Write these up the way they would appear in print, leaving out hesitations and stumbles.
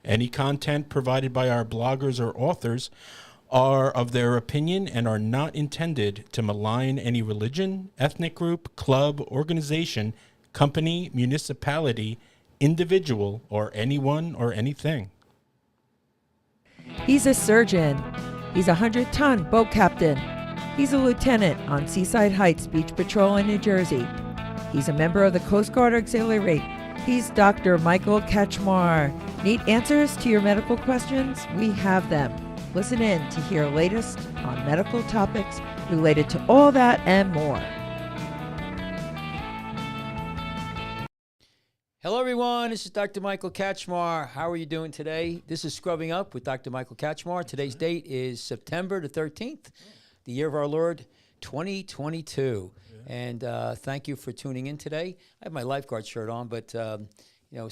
Any content provided by our bloggers or authors are of their opinion and are not intended to malign any religion, ethnic group, club, organization, company, municipality, individual, or anyone or anything. He's a surgeon. He's a 100-ton boat captain. He's a lieutenant on Seaside Heights Beach Patrol in New Jersey. He's a member of the Coast Guard Auxiliary. He's Dr. Michael Kachmar. Need answers to your medical questions? We have them. Listen in to hear latest on medical topics related to all that and more. Hello, everyone. This is Dr. Michael Kachmar. How are you doing today? This is Scrubbing Up with Dr. Michael Kachmar. Today's date is September the 13th, the year of our Lord, 2022. And thank you for tuning in today. I have my lifeguard shirt on, but, so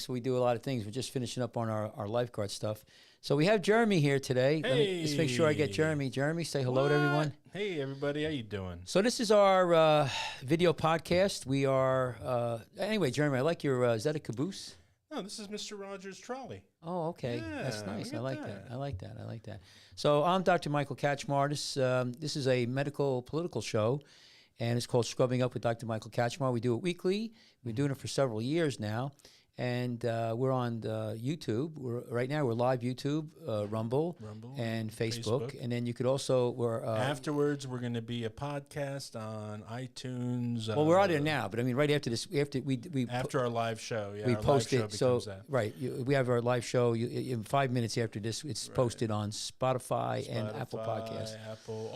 we do a lot of things. We're just finishing up on our lifeguard stuff. So we have Jeremy here today. Hey. Let me just make sure I get Jeremy. Jeremy, say hello to everyone. Hey, everybody. How you doing? So this is our video podcast. We are, anyway, Jeremy, I like your, is that a caboose? No, this is Mr. Rogers' trolley. Oh, okay. Yeah, that's nice. I like that. that. I like that. So I'm Dr. Michael Kachmar. This is a medical political show, and it's called Scrubbing Up with Dr. Michael Kachmar. We do it weekly. We've been doing it for several years now. And we're on YouTube. Right now we're live YouTube, Rumble, and Facebook. And then you could also afterwards we're going to be a podcast on iTunes. Well, we're out there now, but I mean, right after this, after our live show, we post it. So we have our live show. In 5 minutes after this, it's posted on Spotify and Apple Podcasts.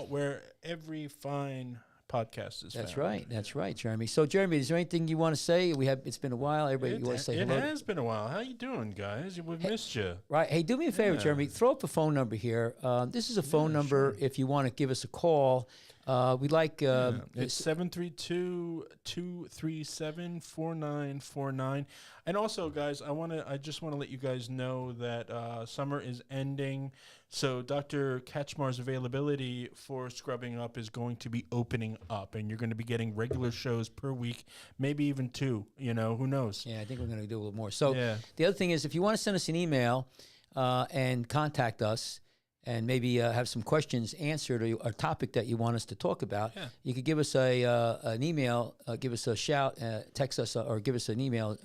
Where every fine podcast is That's found. right. That's right, Jeremy. So, Jeremy, is there anything you want to say? It's been a while. Everybody, you want to say hello? It has been a while. How you doing, guys? We've missed you. Right. Hey, do me a favor, Jeremy. Throw up a phone number here. This is a phone number if you want to give us a call. We'd like... it's 732-237-4949. And also, guys, I just want to let you guys know that summer is ending. So Dr. Kachmar's availability for Scrubbing Up is going to be opening up, and you're going to be getting regular shows per week, maybe even two. Who knows? Yeah, I think we're going to do a little more. So the other thing is, if you want to send us an email and contact us, and maybe have some questions answered or a topic that you want us to talk about, you could give us an email, give us a shout, text us, or give us an email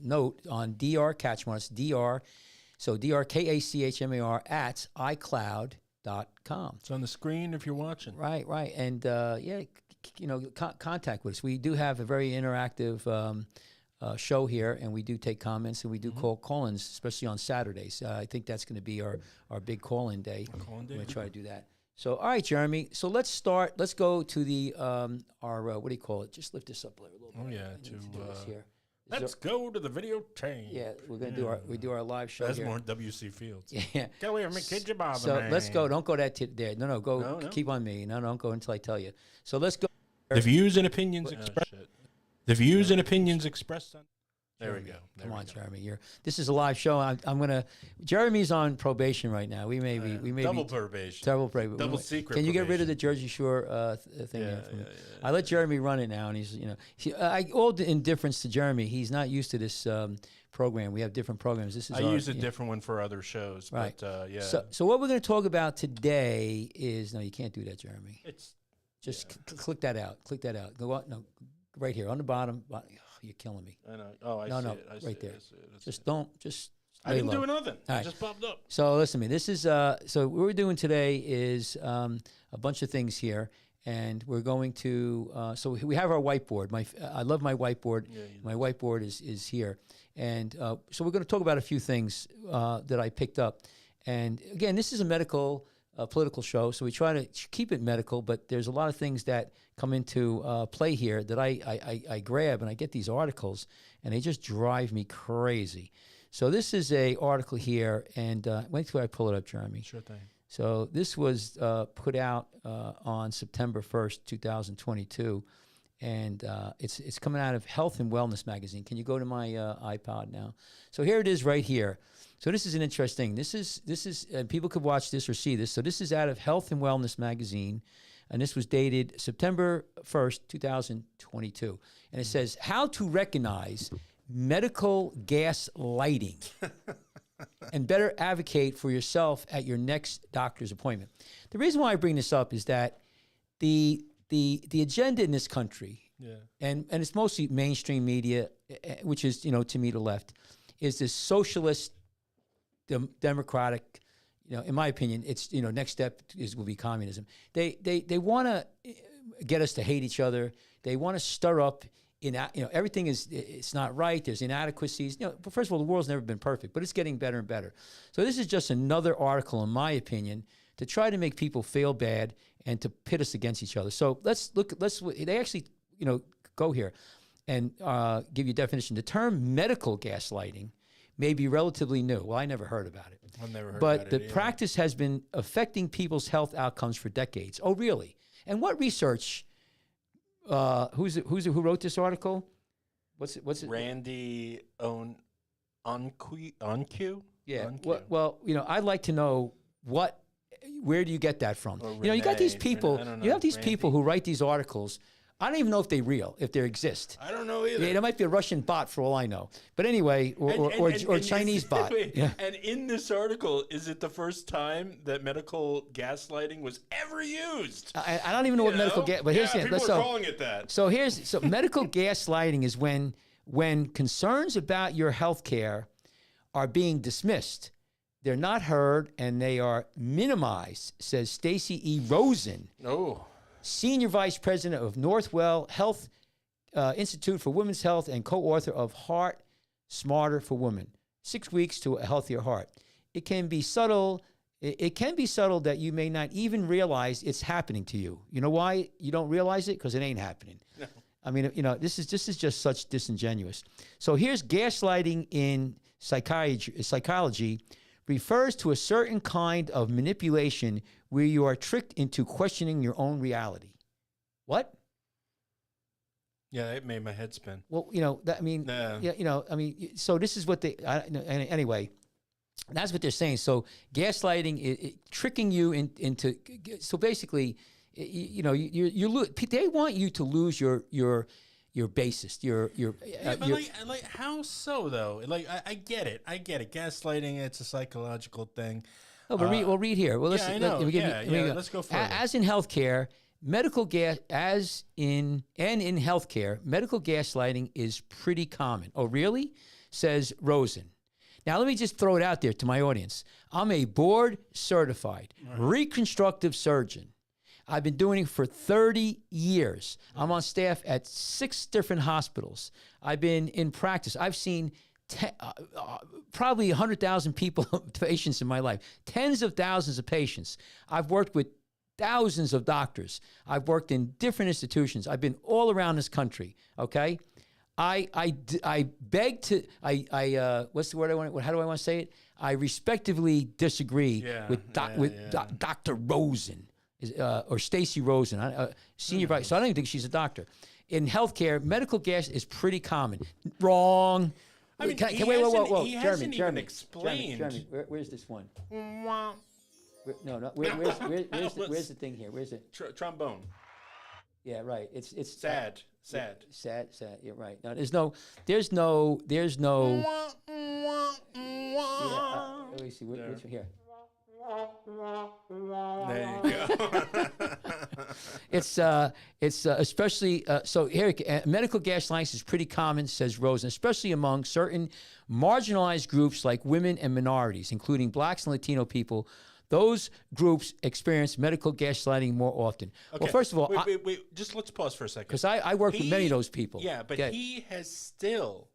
note on Dr. Kachmar. It's Dr. So DrKachmar at iCloud.com. It's on the screen if you're watching. Right. And contact with us. We do have a very interactive show here, and we do take comments, and we do call-ins, especially on Saturdays. I think that's going to be our big call-in day. We're going to try to do that. So, all right, Jeremy. So let's start. Let's go to the our what do you call it? Just lift this up a little bit. Oh yeah, to do this here. Let's go to the video chain. Yeah, we're going to do our live show. That's here. more W.C. Fields. Yeah. Go away from me, kid, you bother So me. let's go. Don't go there. No, go. No. Keep on me. No, don't go until I tell you. So let's go. The views and opinions expressed. The views and opinions expressed on. There we go. Come on, Jeremy. This is a live show. I'm gonna. Jeremy's on probation right now. We may be double probation. Double secret. Can you get rid probation. of the Jersey Shore thing? Yeah, I let Jeremy run it now, and he's all in difference to Jeremy. He's not used to this program. We have different programs. This is I use a different one for other shows. Right. But, yeah. So what we're going to talk about today is you can't do that, Jeremy. It's just click that out. Click that out. Go out. No, right here on the bottom. You're killing me. I know. Oh, I see it. I see right there. I see it. Just don't. Just. I didn't do nothing. All It right. just popped up. So listen to me. This is so what we're doing today is a bunch of things here, and we're going to. So we have our whiteboard. I love my whiteboard. Yeah, my whiteboard is here, and so we're going to talk about a few things that I picked up. And again, this is a medical political show, so we try to keep it medical. But there's a lot of things that come into play here that I grab, and I get these articles, and they just drive me crazy. So this is a article here, and wait till I pull it up, Jeremy. Sure thing. So this was put out on September 1st, 2022, and it's coming out of Health and Wellness magazine. Can you go to my iPod now? So here it is right here. So this is an interesting. This is people could watch this or see this. So this is out of Health and Wellness magazine, and this was dated September 1st, 2022, and it says how to recognize medical gas lighting. and better advocate for yourself at your next doctor's appointment. The reason why I bring this up is that the agenda in this country, and it's mostly mainstream media, which is, to me, the left, is this socialist, democratic, in my opinion, it's, next step will be communism. They want to get us to hate each other. They want to stir up, everything it's not right. There's inadequacies. But first of all, the world's never been perfect, but it's getting better and better. So this is just another article, in my opinion, to try to make people feel bad and to pit us against each other. So they actually, go here and give you a definition. The term medical gaslighting may be relatively new. Well, I never heard about it. I've never heard but about it. But the practice has been affecting people's health outcomes for decades. Oh, really? And what research? Who wrote this article? What's it? Randy Onque. Yeah. Onque. Well, I'd like to know where do you get that from? You got these people. You have these people who write these articles. I don't even know if they exist. I don't know either. Yeah, there might be a Russian bot for all I know. But anyway, or Chinese bot. Wait, yeah. And in this article, is it the first time that medical gaslighting was ever used? I don't even know what medical gas. But here's people are calling it that. So medical gaslighting is when concerns about your health care are being dismissed. They're not heard and they are minimized, says Stacy E. Rosen. Oh. Senior Vice President of Northwell Health Institute for Women's Health and co-author of Heart Smarter for Women, 6 Weeks to a Healthier Heart. It can be subtle. It can be subtle that you may not even realize it's happening to you. You know why you don't realize it? Because it ain't happening. No. I mean, this is just such disingenuous. So here's gaslighting in psychology refers to a certain kind of manipulation where you are tricked into questioning your own reality. What? Yeah, it made my head spin. Well, so this is what anyway, that's what they're saying. So gaslighting, tricking you into, so basically, they want you to lose your basis, like how so though? Like I get it. Gaslighting, it's a psychological thing. Oh, but read here. Well, let's go further. As in healthcare, in healthcare, medical gaslighting is pretty common. Oh, really? Says Rosen. Now, let me just throw it out there to my audience. I'm a board-certified reconstructive surgeon. I've been doing it for 30 years. I'm on staff at 6 different hospitals. I've been in practice. I've seen probably 100,000 patients in my life, tens of thousands of patients. I've worked with thousands of doctors. I've worked in different institutions. I've been all around this country, okay? I beg to, what's the word I want, how do I want to say it? I respectively disagree with Dr. Rosen. Or Stacy Rosen, senior vice. So I don't even think she's a doctor. In healthcare, medical gas is pretty common. Wrong. I mean, he hasn't even explained. Jeremy, where's this one? Where's the thing here? Where's it? Trombone. Yeah, right. It's sad. Sad. Yeah, right. Now there's no. Yeah. Let me see. Which one here? There you go. It's especially so here. Medical gaslighting is pretty common, says Rosen, especially among certain marginalized groups like women and minorities, including Blacks and Latino people. Those groups experience medical gaslighting more often. Okay. Well, first of all, wait. Just let's pause for a second. Because I work with many of those people. Yeah, but he has still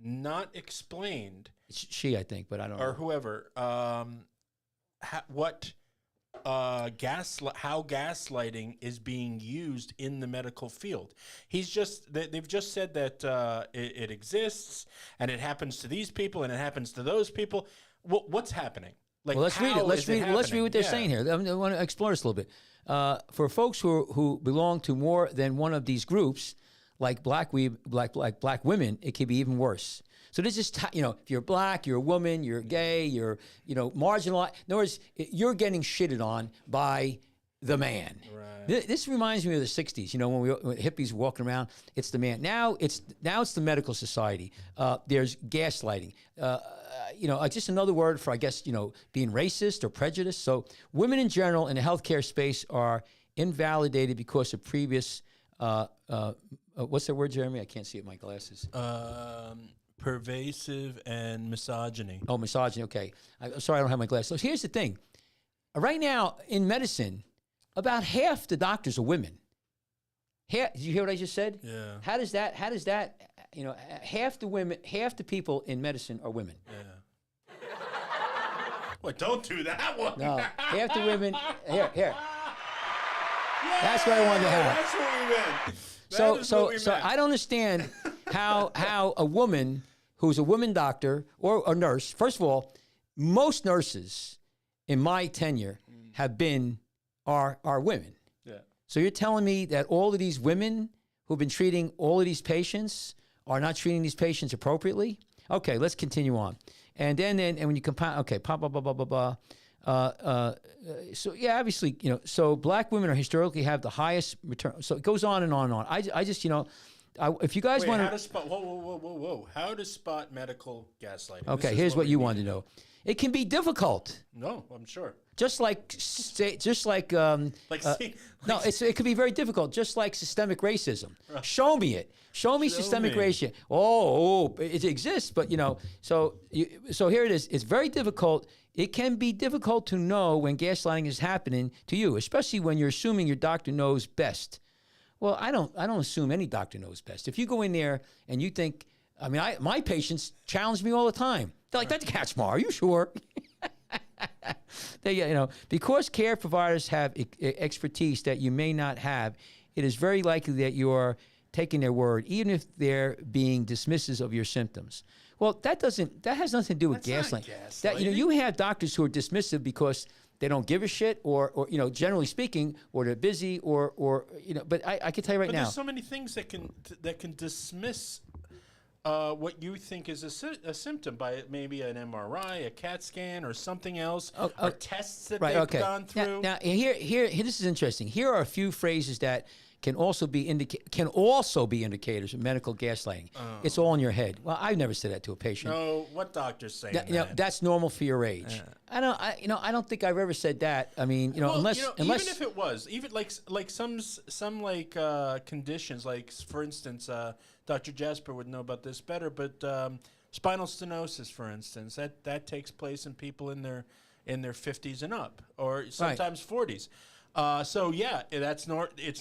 not explained. She, I think, but I don't know. Or whoever. How gaslighting is being used in the medical field. They've just said that it exists and it happens to these people and it happens to those people. What's happening? Like, let's read it. Let's read what they're saying here. I want to explore this a little bit. For folks who belong to more than one of these groups, like black women, it can be even worse. So this is, if you're black, you're a woman, you're gay, you're, marginalized. In other words, you're getting shitted on by the man. Right. This reminds me of the '60s. You know, when hippies were walking around, it's the man. Now it's the medical society. There's gaslighting. You know, just another word for, I guess, you know, being racist or prejudiced. So women in general in the healthcare space are invalidated because of previous. What's that word, Jeremy? I can't see it with my glasses. Pervasive and misogyny. Oh, misogyny. Okay. I'm sorry, I don't have my glasses. So here's the thing. Right now in medicine, about half the doctors are women. Did you hear what I just said? Yeah. How does that, you know, half the people in medicine are women. Yeah. Well, don't do that one. No, half the women, here. That's what I wanted to have. That's what we meant. So I don't understand how a woman who's a woman doctor or a nurse, first of all, most nurses in my tenure are women. Yeah. So you're telling me that all of these women who've been treating all of these patients are not treating these patients appropriately? Okay, let's continue on. And then when you compile, okay, so yeah, obviously, you know, so black women are historically have the highest return. So it goes on and on and on. I just, you know, if you guys want how to spot? Whoa! How to spot medical gaslighting? Okay, here's what you want to know. It can be difficult. No, I'm sure. Just like no, it could be very difficult. Just like systemic racism. Show me it. Show me systemic racism. Oh, it exists, but you know. So here it is. It's very difficult. It can be difficult to know when gaslighting is happening to you, especially when you're assuming your doctor knows best. Well, I don't assume any doctor knows best. If you go in there and you think, I mean, my patients challenge me all the time. They're like, Dr. Kachmar, are you sure? You know, because care providers have expertise that you may not have, it is very likely that you're taking their word, even if they're being dismissive of your symptoms. Well, that has nothing to do with gaslighting. That, you know, you have doctors who are dismissive because they don't give a shit, or you know, generally speaking, or they're busy, or you know. But I can tell you right now, there's so many things that can dismiss what you think is a symptom by maybe an MRI, a CAT scan, or something else, or tests that they've gone through. Now here, this is interesting. Here are a few phrases that can also be indicators of medical gaslighting. It's all in your head. Well, I've never said that to a patient. No, what doctor's saying that? You know, that's normal for your age. I don't think I've ever said that. I mean, you know, unless even if it was, even like some conditions, like for instance, Dr. Jasper would know about this better, but spinal stenosis, for instance, that takes place in people in their 50s and up, or sometimes 40s. So yeah, it's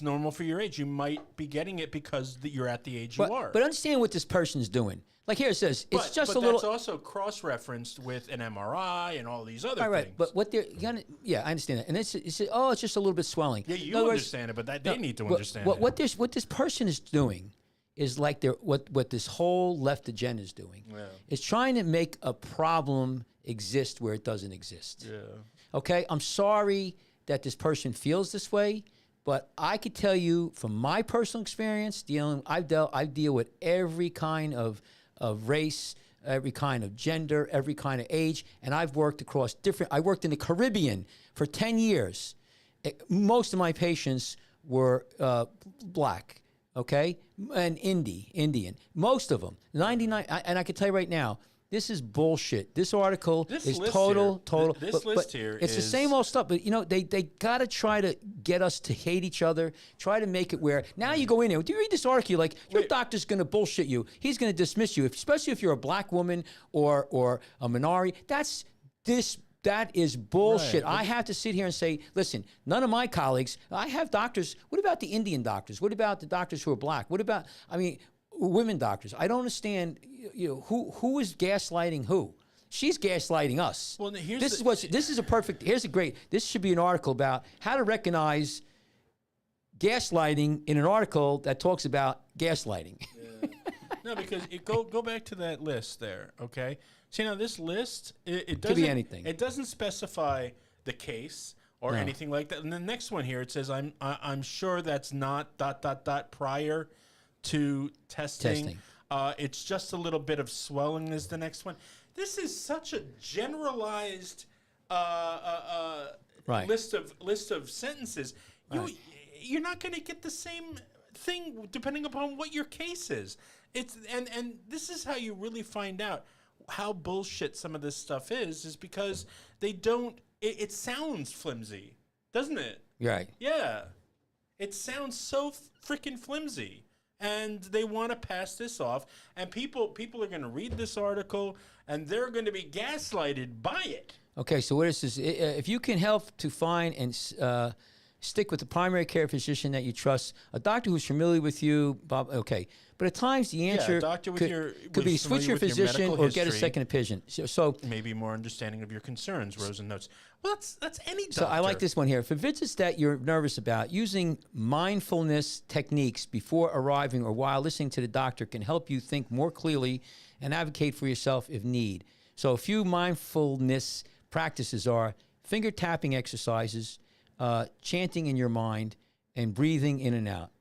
normal for your age. You might be getting it because you're at the age you are. But understand what this person's doing. Like here it says, it's just a little. But that's also cross-referenced with an MRI and all these other things. Right. But what they're gonna, I understand that, and it's just a little bit swelling. Yeah, you understand it, but they need to understand it. What this person is doing is like what this whole left agenda is doing. Yeah. Is trying to make a problem exist where it doesn't exist. Yeah. Okay, I'm sorry that this person feels this way, but I could tell you from my personal experience, I deal with every kind of race, every kind of gender, every kind of age, and I've worked across I worked in the Caribbean for 10 years. Most of my patients were black, okay, and Indian. Most of them, 99, and I can tell you right now, this is bullshit. This article is total. This list here it's the same old stuff. But you know, they got to try to get us to hate each other. Try to make it where now you go in there. Do you read this article? You're like, your doctor's going to bullshit you. He's going to dismiss you, especially if you're a black woman or a minority. That is bullshit. Right. I have to sit here and say, listen, none of my colleagues. I have doctors. What about the Indian doctors? What about the doctors who are black? What about? I mean, women doctors. I don't understand. You know, who is gaslighting who? She's gaslighting us. Well, this should be an article about how to recognize gaslighting in an article that talks about gaslighting. Yeah. No, because go back to that list there, okay? See, now this list, it doesn't, could be anything. It doesn't specify the case or anything like that. And the next one here, it says, I'm sure that's not ... prior to testing. It's just a little bit of swelling is the next one. This is such a generalized list of sentences, you're not going to get the same thing depending upon what your case is. And this is how you really find out how bullshit some of this stuff is because they don't. It sounds flimsy, doesn't it? Right. Yeah, it sounds so freaking flimsy. And they want to pass this off, and people are going to read this article, and they're going to be gaslighted by it. Okay, so what is this? If you can help to find and stick with the primary care physician that you trust, a doctor who's familiar with you, Bob. Okay, but at times the answer could be switch your physician or get a second opinion. So maybe more understanding of your concerns. Rosen notes. Well, that's any doctor. So I like this one here. For visits that you're nervous about, using mindfulness techniques before arriving or while listening to the doctor can help you think more clearly and advocate for yourself if need. So a few mindfulness practices are finger tapping exercises, chanting in your mind, and breathing in and out.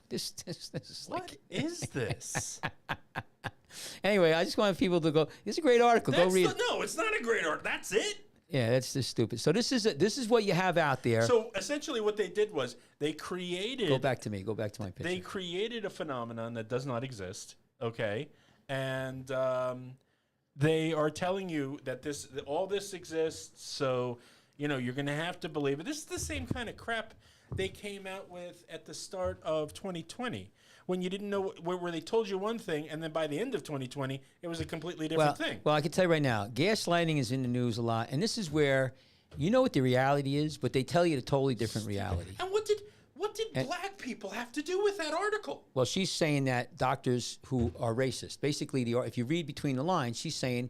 This is what is this? Anyway, I just want people to go. It's a great article. Go read. No, it's not a great article. That's it. Yeah, that's just stupid. So this is what you have out there. So essentially, what they did was they created. Go back to me. Go back to my picture. They created a phenomenon that does not exist. Okay, and they are telling you that all this exists. So you're going to have to believe it. This is the same kind of crap they came out with at the start of 2020 when you didn't know where they told you one thing, and then by the end of 2020, it was a completely different thing. Well, I can tell you right now, gaslighting is in the news a lot, and this is where you know what the reality is, but they tell you a totally different reality. And what did black people have to do with that article? Well, she's saying that doctors who are racist, basically, if you read between the lines, she's saying,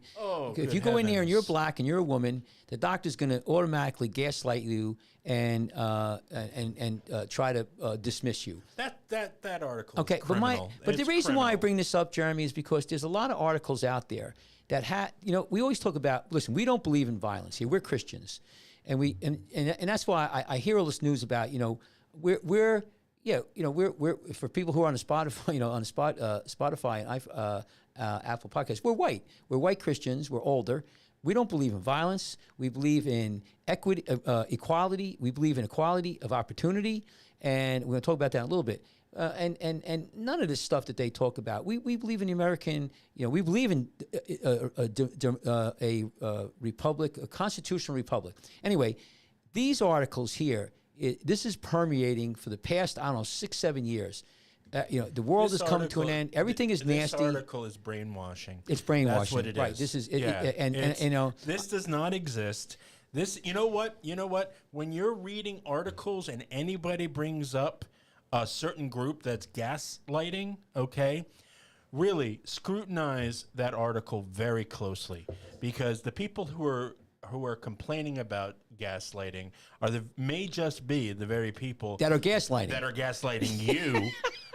if you go in there and you're black and you're a woman, the doctor's going to automatically gaslight you and try to dismiss you. That article. Okay, is criminal. but the reason why I bring this up, Jeremy, is because there's a lot of articles out there that we always talk about. Listen, we don't believe in violence here. We're Christians, and that's why I hear all this news about we're for people who are on the Spotify, Spotify and Apple Podcasts. We're white. We're white Christians. We're older. We don't believe in violence. We believe in equity, equality. We believe in equality of opportunity, and we're going to talk about that in a little bit. And none of this stuff that they talk about. We believe in the American. We believe in a republic, a constitutional republic. Anyway, these articles here. This is permeating for the past, 6-7 years. The world has come to an end. Everything is nasty. This article is brainwashing. It's brainwashing. That's what it right. is. This is this does not exist. This, you know what? When you're reading articles and anybody brings up a certain group that's gaslighting, okay, really scrutinize that article very closely, because the people who are complaining about gaslighting may just be the very people that are gaslighting you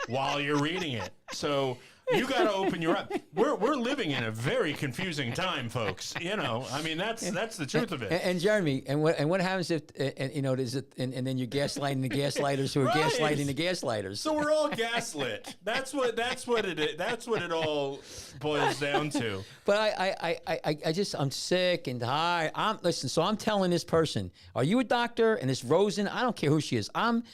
while you're reading it. So you got to open your eyes. We're living in a very confusing time, folks. That's the truth of it. And Jeremy, and what happens if and then you're gaslighting the gaslighters who are gaslighting the gaslighters? So we're all gaslit. That's what it is. That's what it all boils down to. But I'm sick and tired. So I'm telling this person, are you a doctor? And this Rosen, I don't care who she is. I've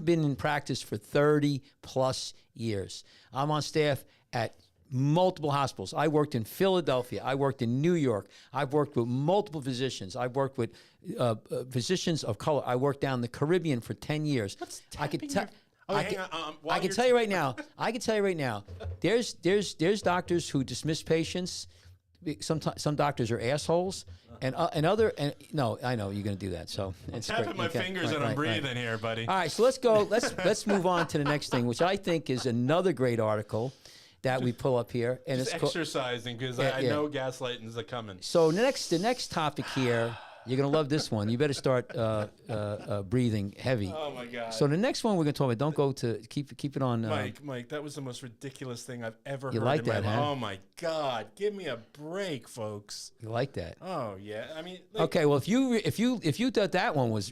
been in practice for 30 plus years. I'm on staff at multiple hospitals. I worked in Philadelphia. I worked in New York. I've worked with multiple physicians. I've worked with physicians of color. I worked down in the Caribbean for 10 years. I can tell you right now. There's doctors who dismiss patients. Some doctors are assholes, no, I know you're going to do that. So it's tapping my fingers and I'm breathing here, buddy. All right, so let's go. Let's move on to the next thing, which I think is another great article that we pull up here, and it's exercising because I know gaslighting's coming. So the next topic here. You're going to love this one. You better start breathing heavy. Oh, my God. So the next one we're going to talk about, don't go to, keep it on. Mike, that was the most ridiculous thing I've ever heard. You like that, huh? Oh, my God. Give me a break, folks. You like that? Oh, yeah. I mean. Okay, well, if you thought that one was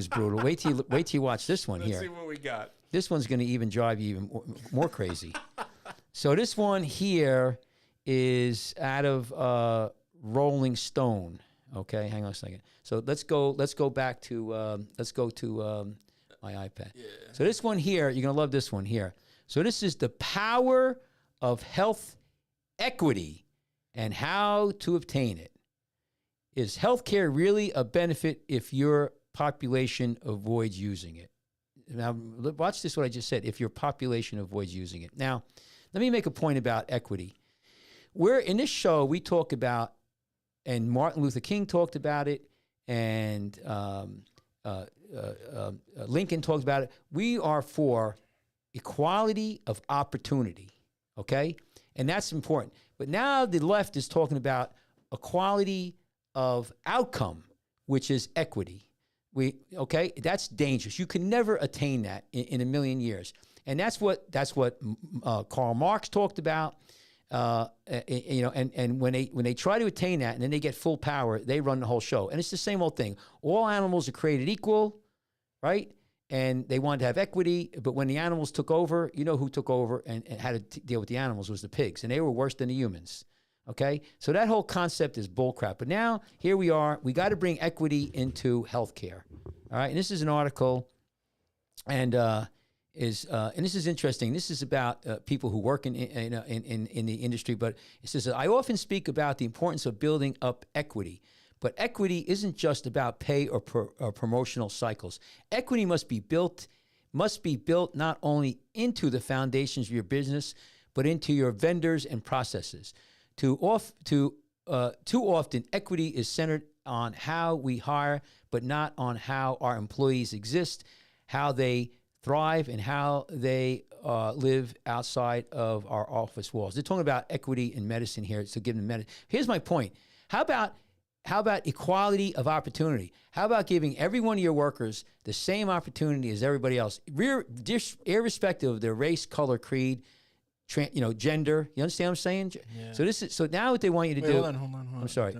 brutal, wait till you watch this one here. Let's see what we got. This one's going to even drive you even more crazy. So this one here is out of Rolling Stone. Okay, hang on a second. So let's go back to my iPad. Yeah. So this one here, you're gonna love this one here. So this is the power of health equity and how to obtain it. Is healthcare really a benefit if your population avoids using it? Now, watch this, what I just said, if your population avoids using it. Now, let me make a point about equity. In this show, we talk about, and Martin Luther King talked about it, and Lincoln talked about it. We are for equality of opportunity, okay? And that's important. But now the left is talking about equality of outcome, which is equity. That's dangerous. You can never attain that in a million years. And that's what Karl Marx talked about. And when they try to attain that, and then they get full power, they run the whole show. And it's the same old thing. All animals are created equal, right? And they wanted to have equity, but when the animals took over, you know who took over and had to deal with the animals was the pigs, and they were worse than the humans. Okay, so that whole concept is bullcrap. But now here we are. We got to bring equity into healthcare. All right, and this is an article, and this is interesting. This is about people who work in the industry. But it says, I often speak about the importance of building up equity. But equity isn't just about pay or promotional cycles. Equity must be built not only into the foundations of your business, but into your vendors and processes. Too often, equity is centered on how we hire, but not on how our employees exist, how they thrive, and how they live outside of our office walls. They're talking about equity in medicine here, so give them medicine. Here's my point. How about equality of opportunity? How about giving every one of your workers the same opportunity as everybody else, irrespective of their race, color, creed, gender? You understand what I'm saying? Yeah. So now what they want you to do. Hold on. I'm sorry.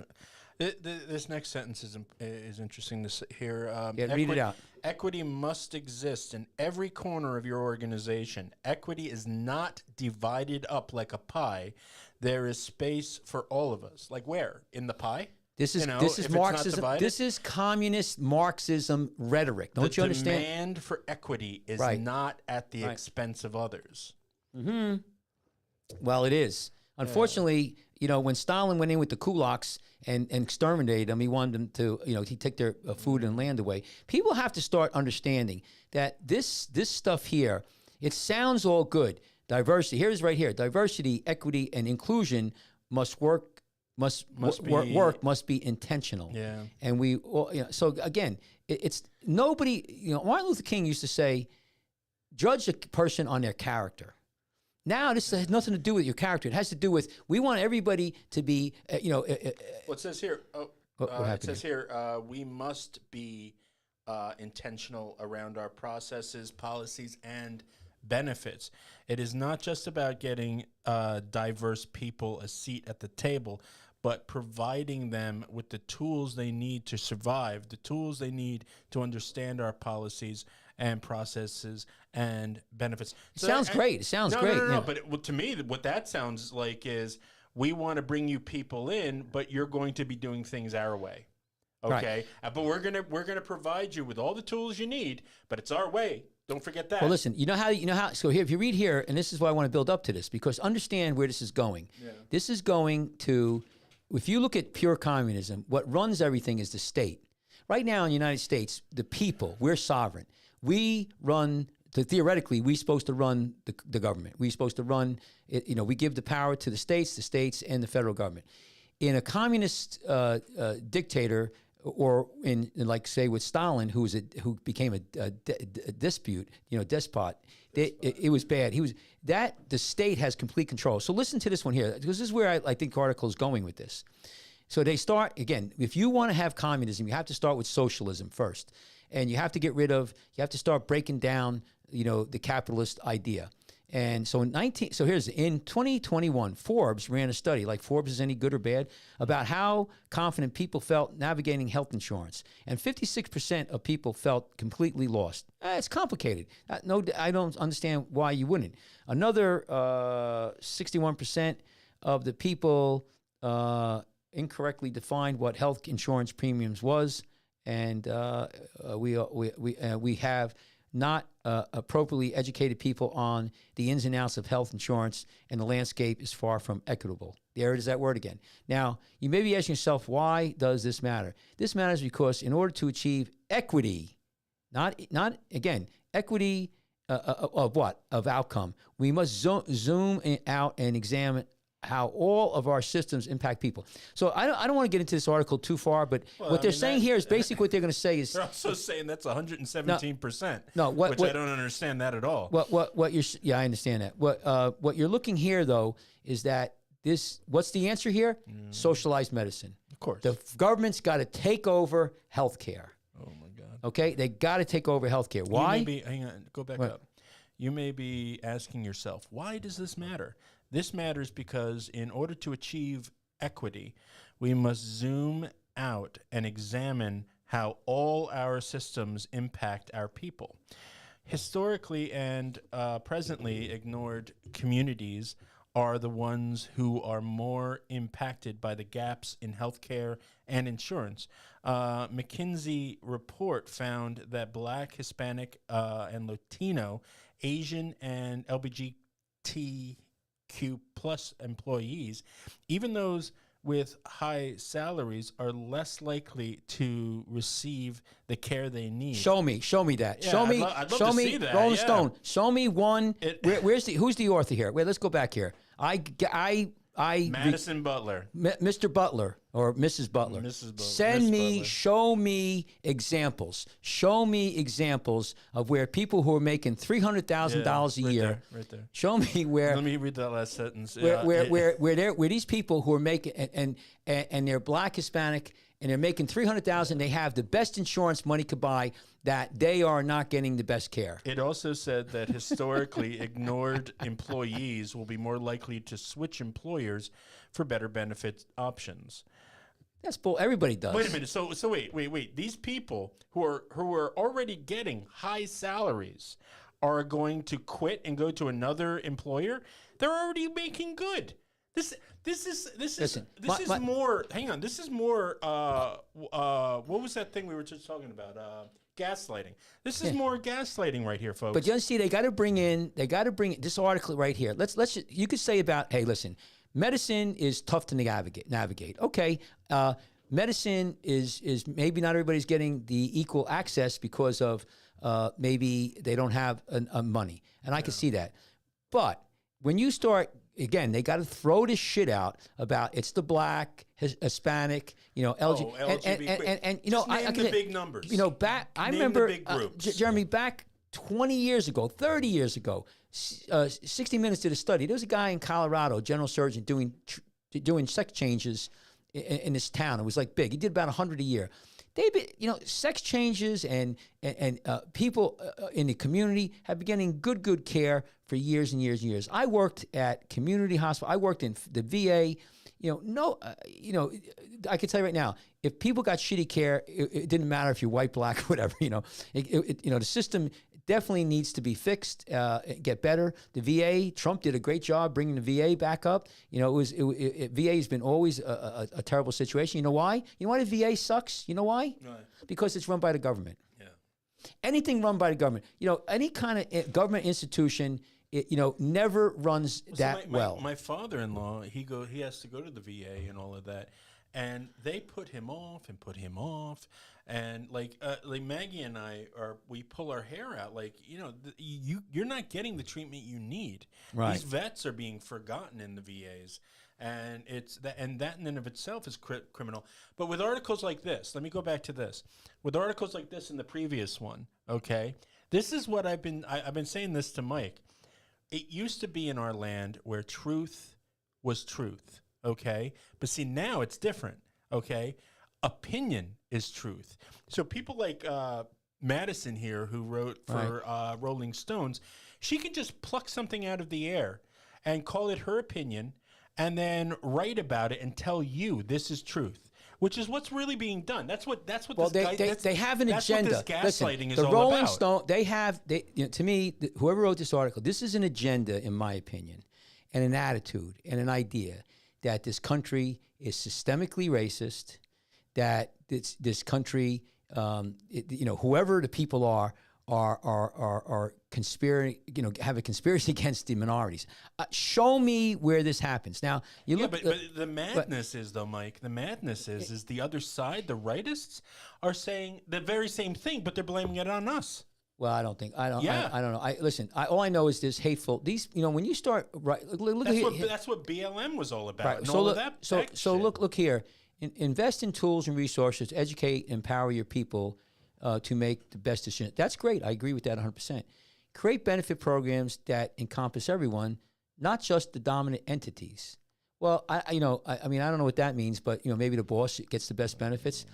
This next sentence is interesting to hear. Read it out. Equity must exist in every corner of your organization. Equity is not divided up like a pie. There is space for all of us. Like where? In the pie? This is Marxism. This is communist Marxism rhetoric. Don't you understand? The demand for equity is not at the expense of others. Mm-hmm. Well, it is. Unfortunately, when Stalin went in with the kulaks and exterminated them, he wanted them to, he took their food and land away. People have to start understanding that this stuff here, it sounds all good. Diversity, here's right here. Diversity, equity, and inclusion must be intentional. Yeah. And we, so again, it's nobody. Martin Luther King used to say, judge a person on their character. Now, this has nothing to do with your character. It has to do with, we want everybody to be, What says here? It says here, we must be intentional around our processes, policies, and benefits. It is not just about getting diverse people a seat at the table, but providing them with the tools they need to survive, the tools they need to understand our policies and processes and benefits. Sounds great. It sounds great. No. But to me, what that sounds like is we want to bring you people in, but you're going to be doing things our way. Okay, right. But we're gonna provide you with all the tools you need, but it's our way. Don't forget that. Well, listen. You know how. So here, if you read here, and this is why I want to build up to this, because understand where this is going. Yeah. This is going to. If you look at pure communism, what runs everything is the state. Right now in the United States, the people, we're sovereign. We run. Theoretically, we're supposed to run the government. We're supposed to run. We give the power to the states, and the federal government. In a communist dictator. Or in like say with Stalin, who became a despot. It was bad. The state has complete control. So listen to this one here, because this is where I think the article is going with this. So they start again. If you want to have communism, you have to start with socialism first, and you have to start breaking down, the capitalist idea. And so in 2021, Forbes ran a study, like Forbes is any good or bad, about how confident people felt navigating health insurance. And 56% of people felt completely lost. It's complicated. No, I don't understand why you wouldn't. Another 61% of the people incorrectly defined what health insurance premiums was, and we have not appropriately educated people on the ins and outs of health insurance, and the landscape is far from equitable. There it is, that word again. Now, you may be asking yourself, why does this matter? This matters because in order to achieve equity, not again, equity of what? Of outcome, we must zoom out and examine how all of our systems impact people. So I don't want to get into this article too far, but what they're saying here is basically what they're going to say is... They're also saying that's 117%, no, which I don't understand that at all. What you're... Yeah, I understand that. What you're looking here, though, is that this... What's the answer here? Socialized medicine. Of course. The government's got to take over healthcare. Oh, my God. Okay? They got to take over healthcare. Why? Hang on, go back up. You may be asking yourself, why does this matter? This matters because in order to achieve equity, we must zoom out and examine how all our systems impact our people. Historically and presently ignored communities are the ones who are more impacted by the gaps in healthcare and insurance. McKinsey report found that Black, Hispanic, and Latino, Asian, and LGBTQ plus employees, even those with high salaries, are less likely to receive the care they need. Show me that. Yeah, show me. I'd love show to me. see that, Rolling yeah. Stone. Show me one. Who's the author here? Wait, let's go back here. Madison Butler. Mr. Butler or Mrs. Butler. Mrs. Butler. Send Miss me, Butler. show me examples. Show me examples of where people who are making $300,000 a year. Right there. Show me where. Let me read that last sentence. Where these people who are making and they're Black, Hispanic, and they're making $300,000, they have the best insurance money could buy, that they are not getting the best care. It also said that historically ignored employees will be more likely to switch employers for better benefit options. That's bull. Everybody does. Wait a minute. So wait. These people who are already getting high salaries are going to quit and go to another employer? They're already making good. This is more. Hang on. This is more. What was that thing we were just talking about? Gaslighting. This is more gaslighting right here, folks. But you see, they got to bring this article right here. You could say about, hey, listen, medicine is tough to navigate. Okay. Medicine is maybe not everybody's getting the equal access because of maybe they don't have money. And I can see that. But when you start, again, they got to throw this shit out about it's the Black, Hispanic, LGBT. and Just name the big numbers. I Name remember, the big groups. Jeremy, back 20 years ago, 30 years ago, 60 Minutes did a study. There was a guy in Colorado, general surgeon, doing sex changes in this town. It was like big. He did about 100 a year. Sex changes and people in the community have been getting good care for years and years and years. I worked at community hospital. I worked in the VA. I can tell you right now, if people got shitty care, it didn't matter if you're white, black, whatever. The system definitely needs to be fixed, get better. The VA, Trump did a great job bringing the VA back up. VA has been always a terrible situation. You know why? You know why the VA sucks? You know why? Right. Because it's run by the government. Yeah. Anything run by the government, any kind of government institution, never runs well. My father-in-law, he has to go to the VA and all of that, and they put him off, and like Maggie and we pull our hair out, you're not getting the treatment you need. Right. These vets are being forgotten in the VAs, and that in and of itself is criminal. But with articles like this, let me go back to this. With articles like this in the previous one, okay, this is what I've been saying this to Mike. It used to be in our land where truth was truth, okay? But see, now it's different, okay? Opinion is truth. So people like Madison here, who wrote for Rolling Stones, she can just pluck something out of the air and call it her opinion and then write about it and tell you this is truth. Which is what's really being done. That's what. Well, they have an agenda. That's what this gaslighting is all the Rolling about. Stone. They have. To me, whoever wrote this article, this is an agenda, in my opinion, and an attitude and an idea that this country is systemically racist, that this country, whoever the people are conspiring, have a conspiracy against the minorities. Show me where this happens. Now, you look. But the madness is, though, Mike, the madness is the other side, the rightists, are saying the very same thing, but they're blaming it on us. Well, I don't know. Listen. All I know is this hateful. These, when you start look that's what BLM was all about. Right. So look here. Invest in tools and resources, educate, empower your people to make the best decision. That's great. I agree with that 100%. Create benefit programs that encompass everyone, not just the dominant entities. Well, I don't know what that means, but maybe the boss gets the best benefits.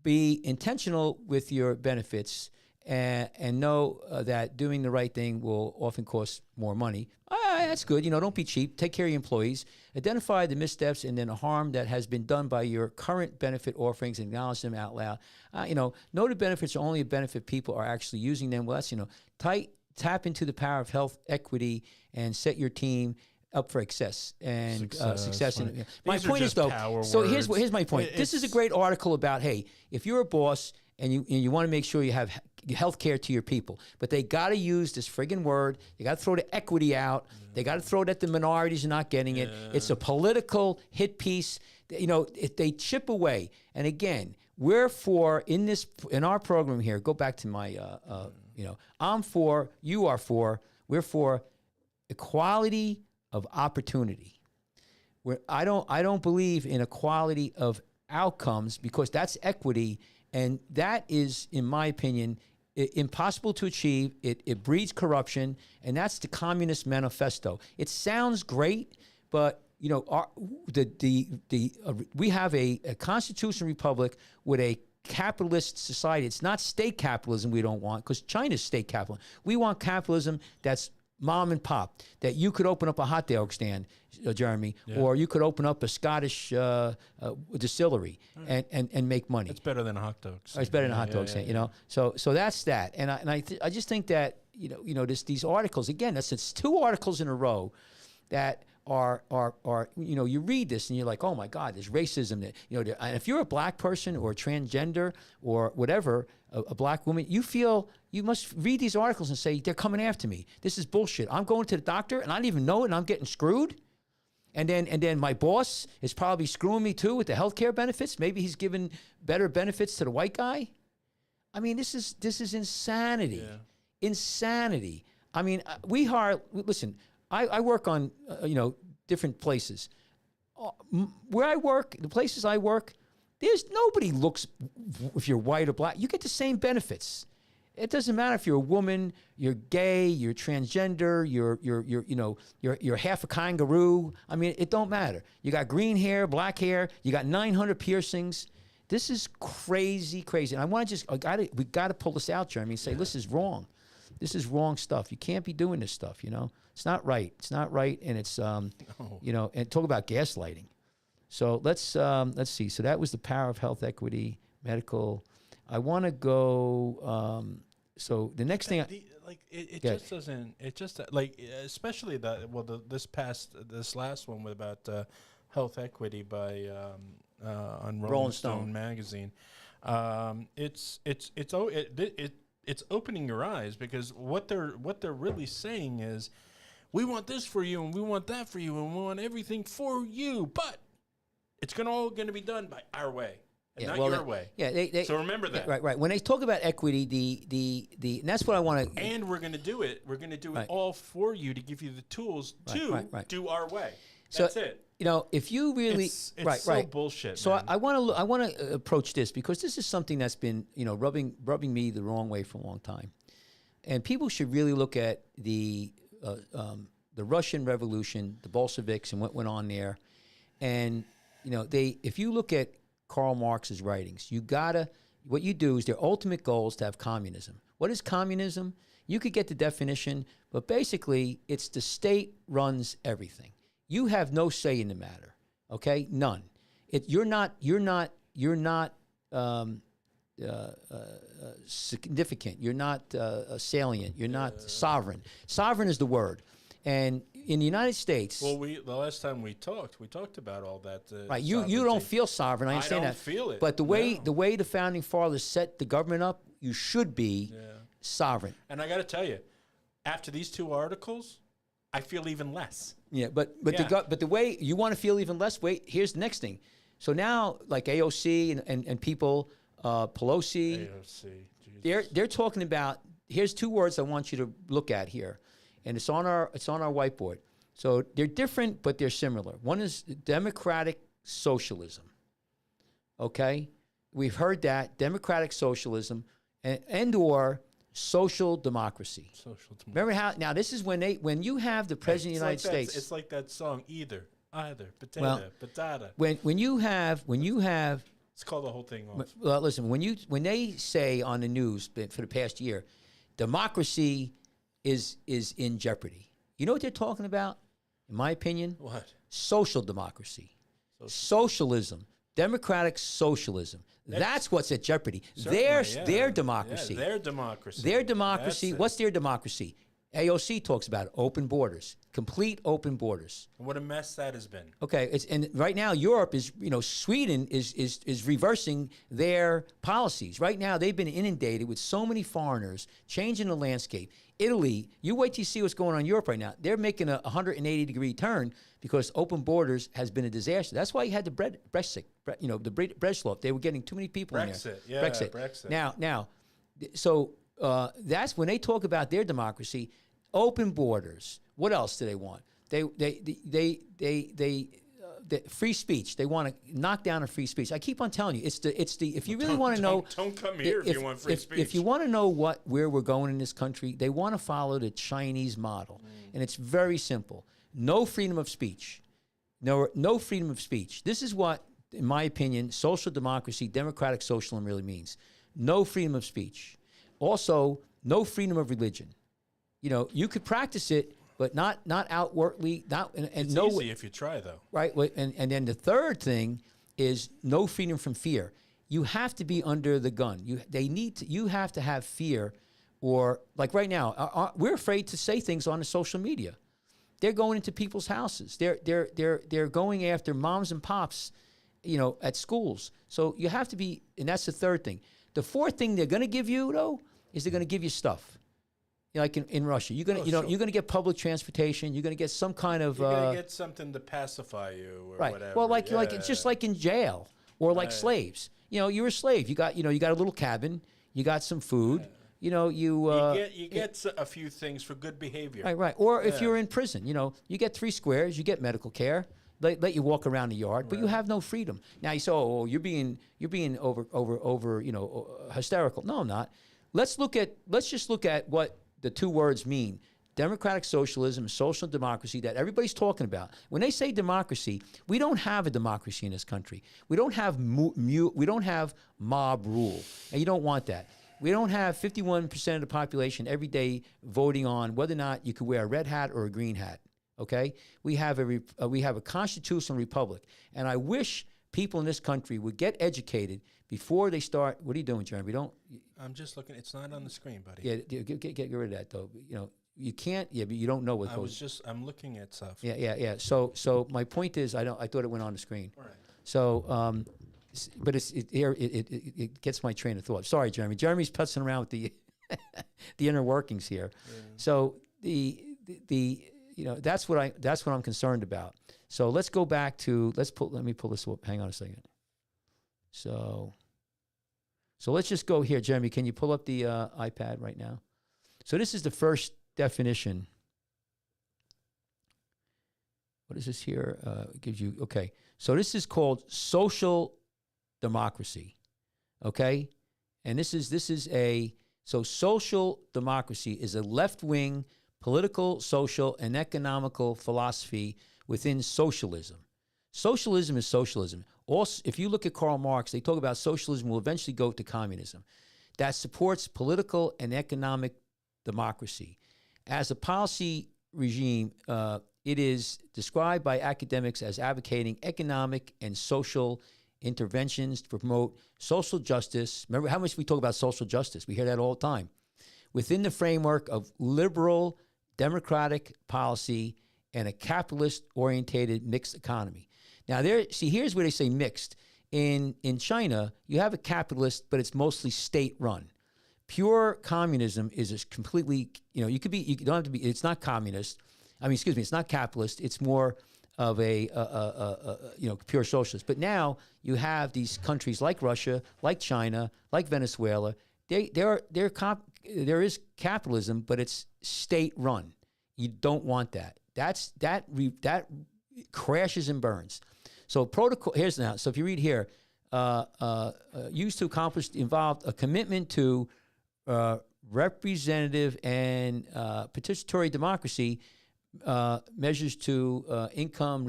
Be intentional with your benefits. And know that doing the right thing will often cost more money. That's good. Don't be cheap. Take care of your employees. Identify the missteps and then the harm that has been done by your current benefit offerings and acknowledge them out loud. Know the benefits are only a benefit people are actually using them. Well, that's, tap into the power of health equity and set your team up for success and success. My point is, though, so here's my point. This is a great article about, hey, if you're a boss and you want to make sure you have health care to your people, but they got to use this friggin' word. They got to throw the equity out. They got to throw that the minorities are not getting it. It's a political hit piece. If they chip away. And again, we're for, in our program here, go back to my, I'm for, you are for, we're for equality of opportunity. I don't believe in equality of outcomes, because that's equity. And that is, in my opinion, impossible to achieve. It breeds corruption, and that's the Communist Manifesto. It sounds great, but we have a constitutional republic with a capitalist society. It's not state capitalism we don't want, because China's state capitalism. We want capitalism that's mom and pop, that you could open up a hot dog stand, Jeremy, or you could open up a Scottish distillery and make money. It's better than a hot dog stand. It's better than a hot dog stand, So that's that. And I just think that these articles, again, it's 2 articles in a row that are you read this and you're like, oh my God, there's racism. And if you're a black person or a transgender or whatever, a black woman, you must read these articles and say, they're coming after me. This is bullshit. I'm going to the doctor and I don't even know it, and I'm getting screwed. And then my boss is probably screwing me too with the healthcare benefits. Maybe he's giving better benefits to the white guy. I mean, this is insanity. Yeah. Insanity. I mean, listen, I work on, different places. Where I work, the places I work, there's nobody looks if you're white or black. You get the same benefits. It doesn't matter if you're a woman, you're gay, you're transgender, you're half a kangaroo. I mean, it don't matter. You got green hair, black hair, you got 900 piercings. This is crazy. And I want to we got to pull this out, Jeremy, and say, this is wrong. This is wrong stuff. You can't be doing this stuff, It's not right. It's not right, and it's, and talk about gaslighting. So let's see. So that was the power of health equity, medical. I want to go. So the next thing, just doesn't. It just especially this last one with about health equity by on Rolling Stone magazine. It's opening your eyes, because what they're really saying is, we want this for you and we want that for you and we want everything for you, but it's all going to be done by our way. Not your way. Yeah, so remember that. Right. When they talk about equity, and that's what I want to. And we're going to do it. We're going to do it all for you to give you the tools to do our way. That's it. If you really, it's so bullshit. So man. I want to approach this, because this is something that's been rubbing me the wrong way for a long time, and people should really look at the Russian Revolution, the Bolsheviks, and what went on there, and if you look at Karl Marx's writings, what you do is their ultimate goal is to have communism. What is communism? You could get the definition, but basically it's the state runs everything. You have no say in the matter. Okay, none. You're not significant. You're not salient. You're not sovereign. Sovereign is the word. And in the United States, Well, the last time we talked about all that. right? You don't feel sovereign. I understand don't that. feel it. But the way the founding fathers set the government up, you should be sovereign. And I got to tell you, after these 2 articles, I feel even less. Yeah, but the way you want to feel even less. Wait, here's the next thing. So now, like AOC and people, Pelosi, AOC, they're talking about. Here's 2 words I want you to look at here, and it's on our whiteboard. So they're different, but they're similar. One is democratic socialism. Okay, we've heard that democratic socialism and or social democracy. Remember how? Now this is when you have the president of the United States. It's like that song, either, potato, patata. When you have. It's called the whole thing off. Well, listen. When they say on the news for the past year, democracy is in jeopardy. You know what they're talking about? In my opinion, What? social democracy, socialism, democratic socialism. That's what's at jeopardy. Their democracy. Yeah, their democracy. Their democracy. What's their democracy? AOC talks about it, open borders, complete open borders. What a mess that has been. Okay, and right now Europe is, Sweden is reversing their policies. Right now they've been inundated with so many foreigners, changing the landscape. Italy, you wait till you see what's going on in Europe right now. They're making a 180-degree turn because open borders has been a disaster. That's why you had the Brexit, the Brexit. They were getting too many people in there. Brexit. Now, so that's when they talk about their democracy, open borders. What else do they want? The free speech. They want to knock down a free speech. I keep on telling you, it's the. If you really want to know, don't come here if you want free speech. If you want to know where we're going in this country, they want to follow the Chinese model, and it's very simple: no freedom of speech, no freedom of speech. This is what, in my opinion, social democracy, democratic socialism really means: no freedom of speech. Also, no freedom of religion. You could practice it, but not outwardly. It's easy if you try, though. Right, and then the third thing is no freedom from fear. You have to be under the gun. You have to have fear, or like right now, we're afraid to say things on the social media. They're going into people's houses. They're going after moms and pops, at schools. So you have to be, and that's the third thing. The fourth thing they're going to give you, though, is they're going to give you stuff. Like in Russia, you're going to get public transportation. You're going to get some kind of. You're going to get something to pacify you, or right. whatever. Well, like it's just like in jail or like slaves. You're a slave. You got a little cabin. You got some food. You get a few things for good behavior. Right. Or if you're in prison, you get 3 squares. You get medical care. Let you walk around the yard, but you have no freedom. Now you say, "Oh, you're being over, hysterical." No, I'm not. Let's just look at what the 2 words mean: democratic socialism, social democracy that everybody's talking about. When they say democracy, we don't have a democracy in this country. We don't have mob rule, and you don't want that. We don't have 51% of the population every day voting on whether or not you could wear a red hat or a green hat. Okay, we have a constitutional republic, and I wish people in this country would get educated before they start. What are you doing, Jeremy? I'm just looking. It's not on the screen, buddy. Yeah, get rid of that though. You can't. Yeah, but you don't know what goes. I'm looking at stuff. Yeah. So my point is, I thought it went on the screen. All right. So, but it gets my train of thought. Sorry, Jeremy. Jeremy's putzing around with the the inner workings here. Yeah. So that's what I'm concerned about. So let's go back to let me pull this up. Hang on a second. So let's just go here, Jeremy. Can you pull up the iPad right now? So this is the first definition. What is this here? It gives you okay. So this is called social democracy. Okay, and this is social democracy is a left-wing political, social, and economical philosophy within socialism. Socialism is socialism. Also, if you look at Karl Marx, they talk about socialism will eventually go to communism. That supports political and economic democracy. As a policy regime, it is described by academics as advocating economic and social interventions to promote social justice. Remember how much we talk about social justice? We hear that all the time. Within the framework of liberal democratic policy, and a capitalist-orientated mixed economy. Now, here's where they say mixed. In China, you have a capitalist, but it's mostly state-run. Pure communism is a completely, you don't have to be, it's not communist. It's not capitalist. It's more of a pure socialist. But now you have these countries like Russia, like China, like Venezuela. There is capitalism, but it's state-run. You don't want that. That crashes and burns. So protocol So if you read here, used to accomplish involved a commitment to representative and participatory democracy, measures to income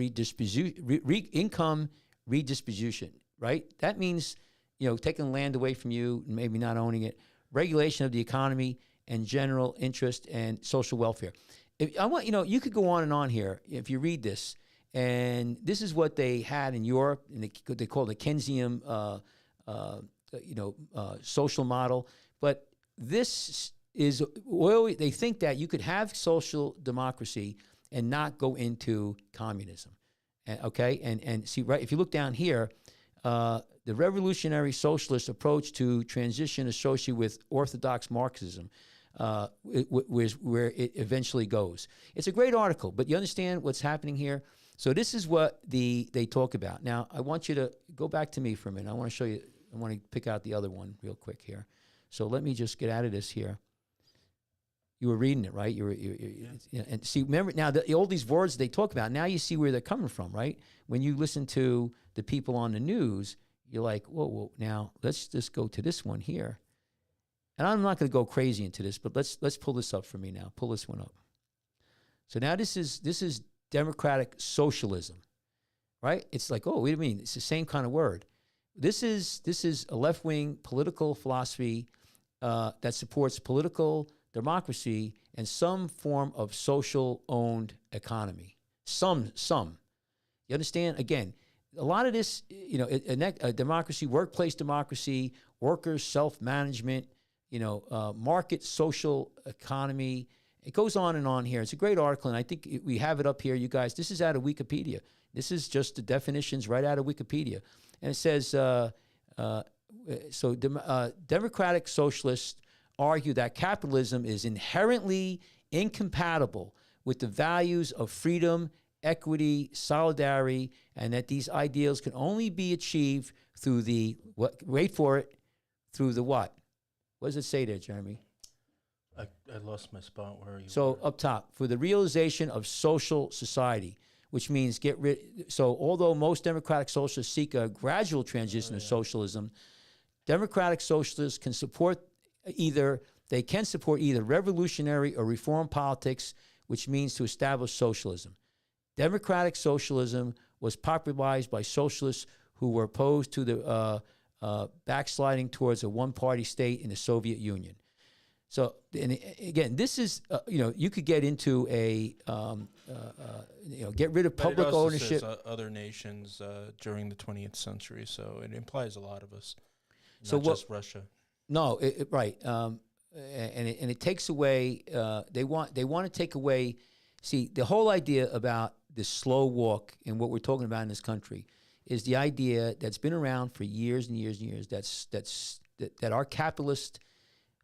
redistribution. Right. That means taking land away from you, and maybe not owning it. Regulation of the economy and general interest and social welfare. You could go on here if you read this. And this is what they had in Europe, and they call it the Keynesian, social model. But this is, they think that you could have social democracy and not go into communism. And see, right, if you look down here, the revolutionary socialist approach to transition associated with orthodox Marxism, where it eventually goes. It's a great article, but you understand what's happening here? So this is what they talk about. Now, I want you to go back to me for a minute. I want to show you, I want to pick out the other one real quick here. So let me just get out of this here. You were reading it, right? And see, remember now, all these words they talk about, now you see where they're coming from, right? When you listen to the people on the news, you're like, whoa, now let's just go to this one here. And I'm not going to go crazy into this, but let's pull this up for me now. Pull this one up. So now this is democratic socialism, right? It's like, oh, wait a minute, it's the same kind of word. This is a left-wing political philosophy that supports political democracy and some form of social-owned economy. Some. You understand? Again, a lot of this, a democracy, workplace democracy, workers' self-management, market social economy. It goes on and on here. It's a great article, and I think we have it up here, you guys. This is out of Wikipedia. This is just the definitions right out of Wikipedia. And it says, democratic socialists argue that capitalism is inherently incompatible with the values of freedom, equity, solidarity, and that these ideals can only be achieved through the, through the what? What does it say there, Jeremy? I lost my spot. Where are you? So up top, for the realization of social society, which means so although most democratic socialists seek a gradual transition to socialism, democratic socialists can support either revolutionary or reform politics, which means to establish socialism. Democratic socialism was popularized by socialists who were opposed to the backsliding towards a one-party state in the Soviet Union. So, and again, this is, you could get into get rid of public ownership. Says, other nations during the 20th century, so it implies a lot of us, not just Russia. No, right, and it takes away. They want to take away. See, the whole idea about the slow walk and what we're talking about in this country is the idea that's been around for years and years and years. That our capitalist.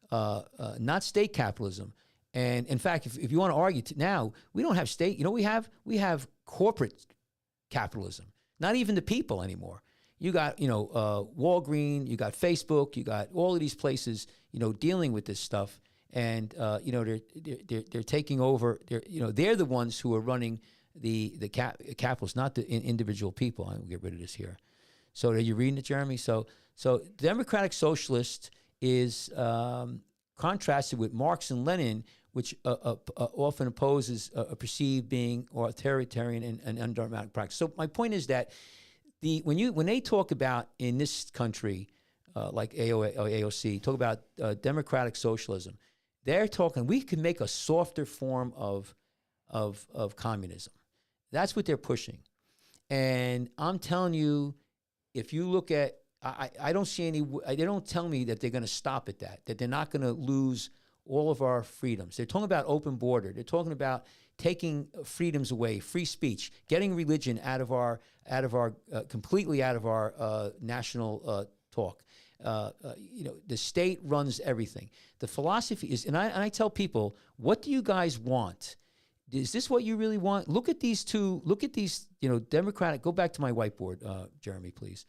Not state capitalism. And in fact, if you want to argue now, we don't have state. We have corporate capitalism. Not even the people anymore. You got Walgreens, you got Facebook, you got all of these places dealing with this stuff, and they're taking over. They're the ones who are running the capitalists, not the individual people. I'll get rid of this here. So are you reading it, Jeremy? So democratic socialist is contrasted with Marx and Lenin, which often opposes a perceived being authoritarian and undemocratic practice. So my point is that when they talk about in this country, like AOC, talk about democratic socialism, they're talking we can make a softer form of communism. That's what they're pushing, and I'm telling you, if you look at I don't see any. They don't tell me that they're going to stop at that. That they're not going to lose all of our freedoms. They're talking about open border. They're talking about taking freedoms away, free speech, getting religion out of our completely out of our national talk. The state runs everything. The philosophy is, and I tell people, what do you guys want? Is this what you really want? Look at these two. Look at these. Democratic. Go back to my whiteboard, Jeremy, please.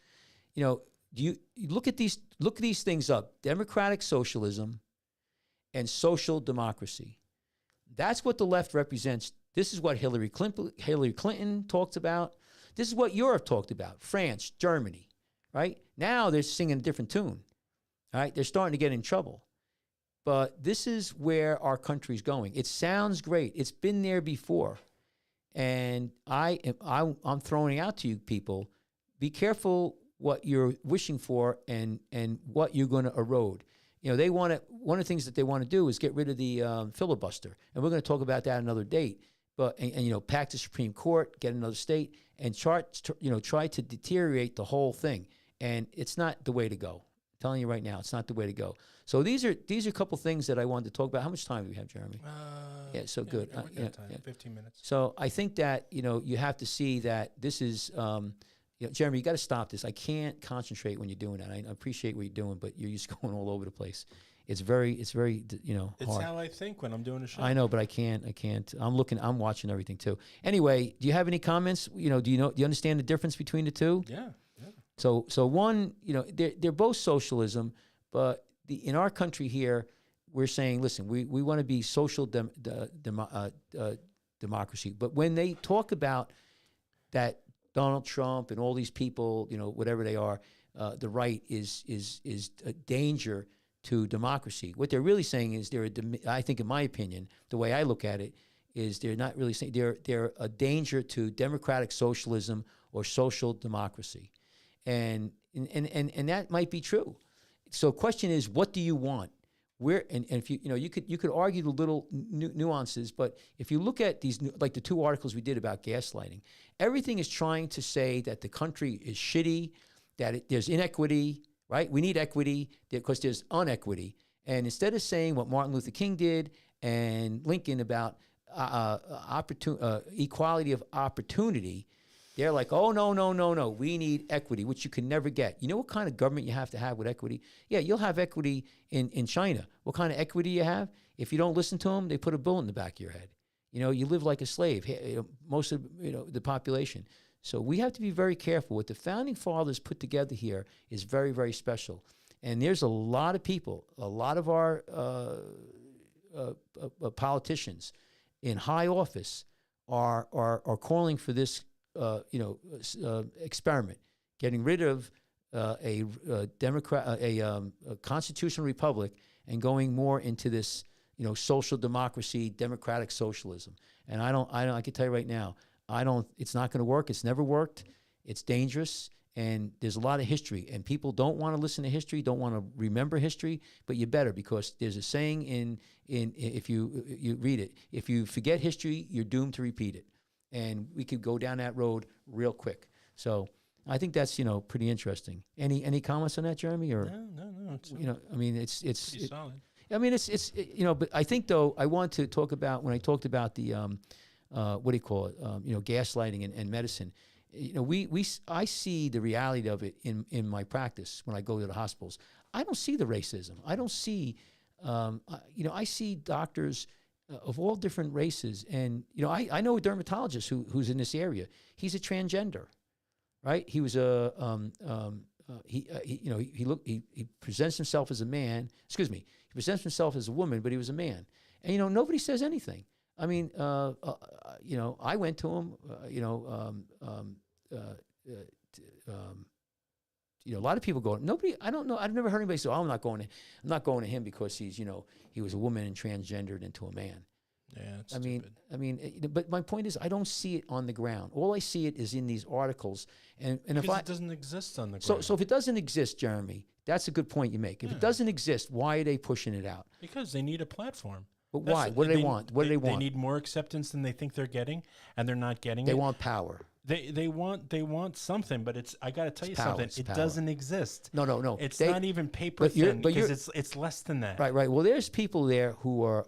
Do you look at these? Look these things up. Democratic socialism and social democracy. That's what the left represents. This is what Hillary Clinton talked about. This is what Europe talked about. France, Germany, right? Now they're singing a different tune. All right, they're starting to get in trouble. But this is where our country's going. It sounds great. It's been there before. And I'm throwing out to you people, be careful what you're wishing for and what you're going to erode. They want to. One of the things that they want to do is get rid of the filibuster, and we're going to talk about that another date. But pack the Supreme Court, get another state, and try to deteriorate the whole thing. And it's not the way to go. I'm telling you right now, it's not the way to go. So these are a couple things that I wanted to talk about. How much time do we have, Jeremy? Good. We got time, 15 minutes. So I think that you have to see that this is. Jeremy, you got to stop this. I can't concentrate when you're doing that. I appreciate what you're doing, but you're just going all over the place. It's very, It's hard. how I think when I'm doing a show. I know, but I can't. I'm watching everything too. Anyway, do you have any comments? Do you understand the difference between the two? Yeah. So one, they're both socialism, but in our country here, we're saying, listen, we want to be social democracy. But when they talk about that, Donald Trump and all these people, whatever they are, the right is a danger to democracy. What they're really saying is I think, in my opinion, the way I look at it, is they're not really saying they're a danger to democratic socialism or social democracy, and that might be true. So, the question is, what do you want? And if you could argue the little nuances, but if you look at these, like the two articles we did about gaslighting, everything is trying to say that the country is shitty, that there's inequity, right? We need equity because there's unequity. And instead of saying what Martin Luther King did and Lincoln about equality of opportunity, they're like, oh, no. We need equity, which you can never get. You know what kind of government you have to have with equity? Yeah, you'll have equity in China. What kind of equity you have? If you don't listen to them, they put a bullet in the back of your head. You live like a slave, most of the population. So we have to be very careful. What the Founding Fathers put together here is very, very special. And there's a lot of people, a lot of our politicians in high office are calling for this experiment, getting rid of a constitutional republic and going more into this, social democracy, democratic socialism. And I can tell you right now, it's not going to work. It's never worked. It's dangerous. And there's a lot of history, and people don't want to listen to history, don't want to remember history, but you better, because there's a saying in if you read it, if you forget history, you're doomed to repeat it. And we could go down that road real quick. So I think that's pretty interesting. Any comments on that, Jeremy? Or no. It's, it's pretty solid. But I think, though, I want to talk about, when I talked about the what do you call it? Gaslighting and medicine. I see the reality of it in my practice when I go to the hospitals. I don't see the racism. I don't see I see doctors of all different races, and I know a dermatologist who's in this area. He's a transgender, right? He was he presents himself as a man. Excuse me, he presents himself as a woman, but he was a man, and nobody says anything. I mean, I went to him. A lot of people go. Nobody. I don't know. I've never heard anybody say, "Oh, I'm not going to him because he's, he was a woman and transgendered into a man." Yeah, it's stupid. But my point is, I don't see it on the ground. All I see it is in these articles, and if it doesn't exist on the ground. So if it doesn't exist, Jeremy, that's a good point you make. If it doesn't exist, why are they pushing it out? Because they need a platform. But why? What do they want? What do they want? They need more acceptance than they think they're getting, and they're not getting it. They want power. They want something, but I got to tell you power, something. It power. doesn't exist. No. It's not even paper thin because it's less than that. Right. Well, there's people there who are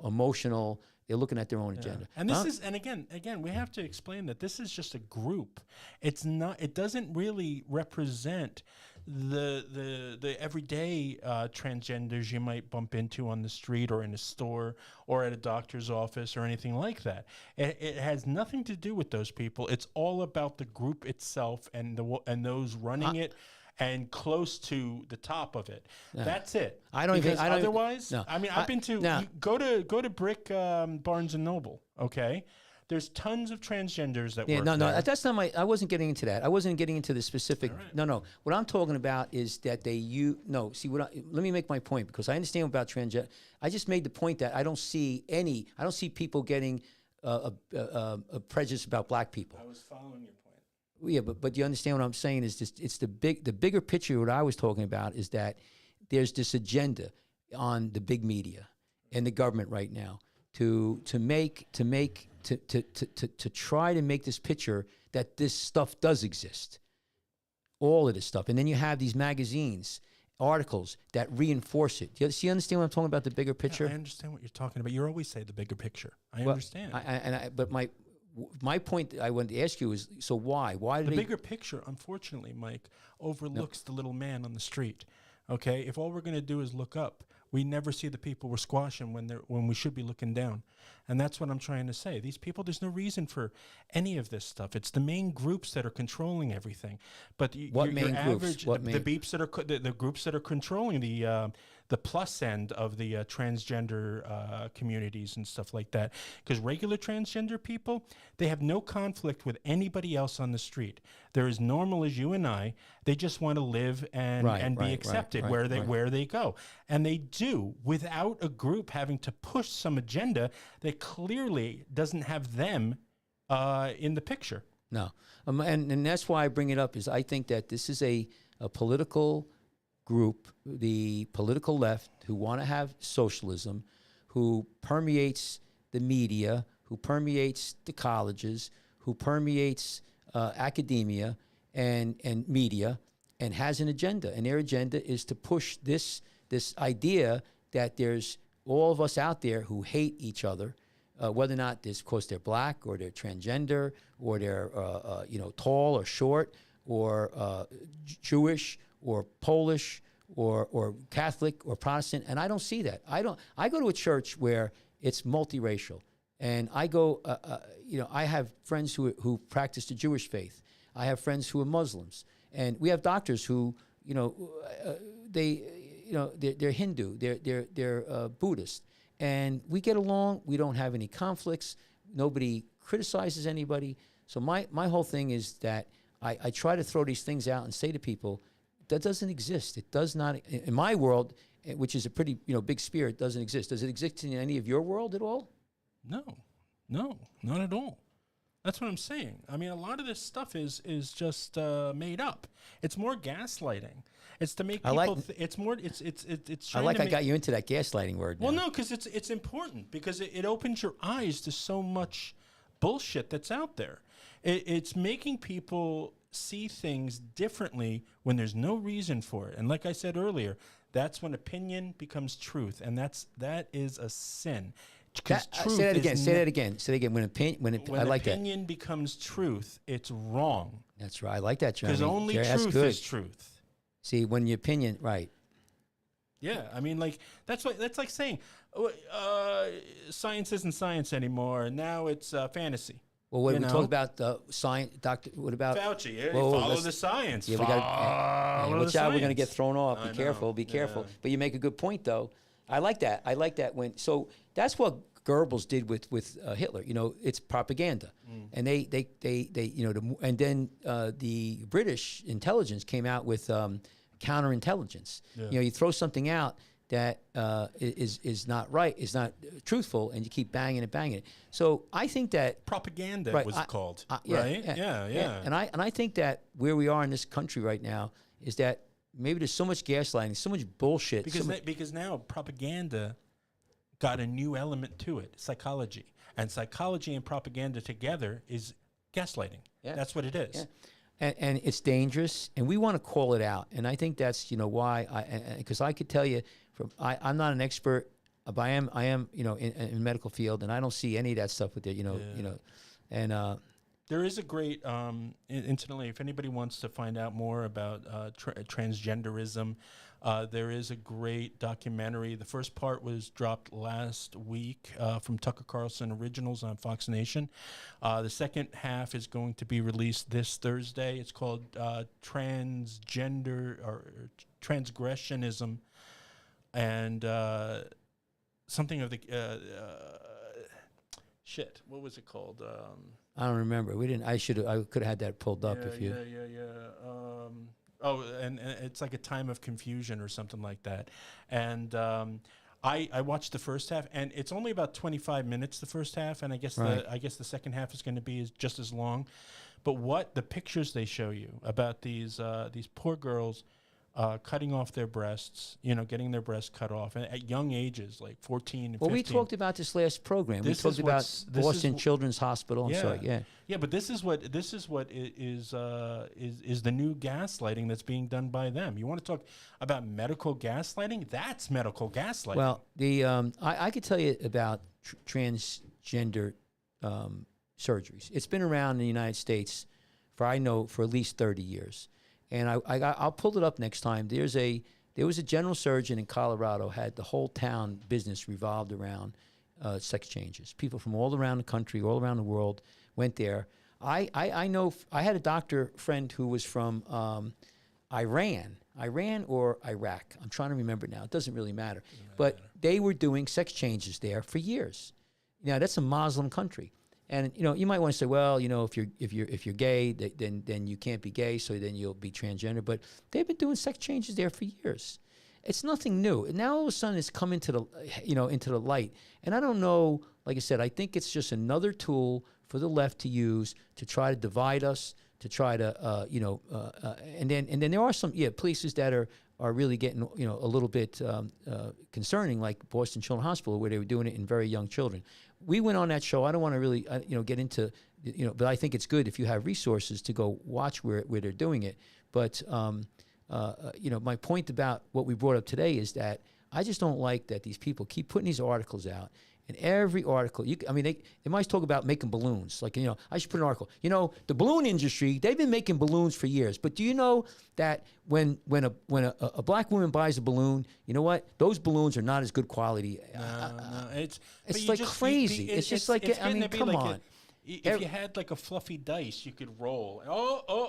emotional. They're looking at their own agenda. And this is, and again, we have to explain that this is just a group. It's not. It doesn't really represent the everyday transgenders you might bump into on the street or in a store or at a doctor's office or anything like that. It has nothing to do with those people. It's all about the group itself and those running it. And close to the top of it. Yeah. That's it. Otherwise, no. I mean, I've been to go to Brick Barnes and Noble. Okay, there's tons of transgenders that work there. No, that's not my. I wasn't getting into that. I wasn't getting into the specific. Right. No. What I'm talking about is that See, let me make my point because I understand about transgender. I just made the point that I don't see people getting a prejudice about black people. I was following your point. Yeah, but you understand what I'm saying is just it's the bigger picture. What I was talking about is that there's this agenda on the big media and the government right now to try to make this picture that this stuff does exist, all of this stuff, and then you have these magazines, articles that reinforce it. You understand what I'm talking about? The bigger picture. Yeah, I understand what you're talking about. You always say the bigger picture. I understand. But my point I wanted to ask you is, so why? Why the bigger picture, unfortunately, Mike, overlooks the little man on the street. Okay, if all we're going to do is look up, we never see the people we're squashing when we should be looking down, and that's what I'm trying to say. These people, there's no reason for any of this stuff. It's the main groups that are controlling everything. But the beeps that are the groups that are controlling the plus end of the transgender communities and stuff like that. Because regular transgender people, they have no conflict with anybody else on the street. They're as normal as you and I. They just want to live and be accepted where they go, and they do without a group having to push some agenda that clearly doesn't have them in the picture. No, and that's why I bring it up is I think that this is a political group, the political left, who want to have socialism, who permeates the media, who permeates the colleges, who permeates academia and media, and has an agenda. And their agenda is to push this idea that there's all of us out there who hate each other, whether or not it's because they're black or they're transgender or they're tall or short or Jewish or Polish or Catholic or Protestant. And I don't see that. I go to a church where it's multiracial, and I go. I have friends who practice the Jewish faith. I have friends who are Muslims, and we have doctors who they're Hindu, they're Buddhist, and we get along. We don't have any conflicts. Nobody criticizes anybody. So my whole thing is that I try to throw these things out and say to people, that doesn't exist. It does not, in my world, which is a pretty big sphere, it doesn't exist. Does it exist in any of your world at all? No, not at all. That's what I'm saying. I mean, a lot of this stuff is just made up. It's more gaslighting. It's to make people. It's more. It's. I got you into that gaslighting word. Well, no, because it's important because it opens your eyes to so much bullshit that's out there. It's making people see things differently when there's no reason for it. And like I said earlier, that's when opinion becomes truth, and that is a sin. Say that again. When opinion becomes truth, it's wrong. That's right. I like that, Jeremy. Because only truth is truth. See, when your opinion, right? Yeah, I mean, like that's like saying science isn't science anymore, and now it's fantasy. Well, when we talk about science, Doctor, what about Fauci? Follow the science. Yeah, watch out. We're going to get thrown off. Be careful. Yeah. But you make a good point, though. I like that. So that's what Goebbels did with Hitler. It's propaganda, and they and then the British intelligence came out with counterintelligence. Yeah. You throw something out that is not right, is not truthful, and you keep banging it. So I think that propaganda was called, right? Yeah. And I think that where we are in this country right now is that maybe there's so much gaslighting, so much bullshit. Because now propaganda got a new element to it, psychology. And psychology and propaganda together is gaslighting. Yeah. That's what it is. Yeah. And it's dangerous, and we want to call it out. And I think that's why because I could tell you, I'm not an expert, but I am in the medical field, and I don't see any of that stuff with it. And there is a great, incidentally, if anybody wants to find out more about transgenderism, there is a great documentary. The first part was dropped last week from Tucker Carlson Originals on Fox Nation. The second half is going to be released this Thursday. It's called Transgender or Transgressionism, and something of the shit. What was it called? I don't remember. We didn't. I could have had that pulled up if you. And it's like a time of confusion or something like that. And I watched the first half, and it's only about 25 minutes. The first half, and I guess the second half is going to be just as long. But what the pictures they show you about these poor girls. Cutting off their breasts, getting their breasts cut off at young ages, like 14 and 15. Well, we talked about this last program. We talked about Boston Children's Hospital. Yeah, but this is what is the new gaslighting that's being done by them. You want to talk about medical gaslighting? That's medical gaslighting. Well, I could tell you about transgender surgeries. It's been around in the United States for at least 30 years. And I'll pull it up next time. There was a general surgeon in Colorado, had the whole town business revolved around sex changes. People from all around the country, all around the world went there. I know I had a doctor friend who was from Iran or Iraq. I'm trying to remember now. It doesn't really matter. But they were doing sex changes there for years. Now that's a Muslim country. And you might want to say, well, if you're gay, then you can't be gay, so then you'll be transgender. But they've been doing sex changes there for years. It's nothing new. And now all of a sudden it's come into the light. And I don't know. Like I said, I think it's just another tool for the left to use to try to divide us, to try to and then there are some places that are really getting a little bit concerning, like Boston Children's Hospital, where they were doing it in very young children. We went on that show. I don't want to really get into but I think it's good if you have resources to go watch where they're doing it. But my point about what we brought up today is that I just don't like that these people keep putting these articles out. And every article, they might talk about making balloons. Like, I should put an article. The balloon industry, they've been making balloons for years. But do you know that when a black woman buys a balloon, you know what? Those balloons are not as good quality. No, it's like crazy. It's just like, come on. If you had like a fluffy dice, you could roll.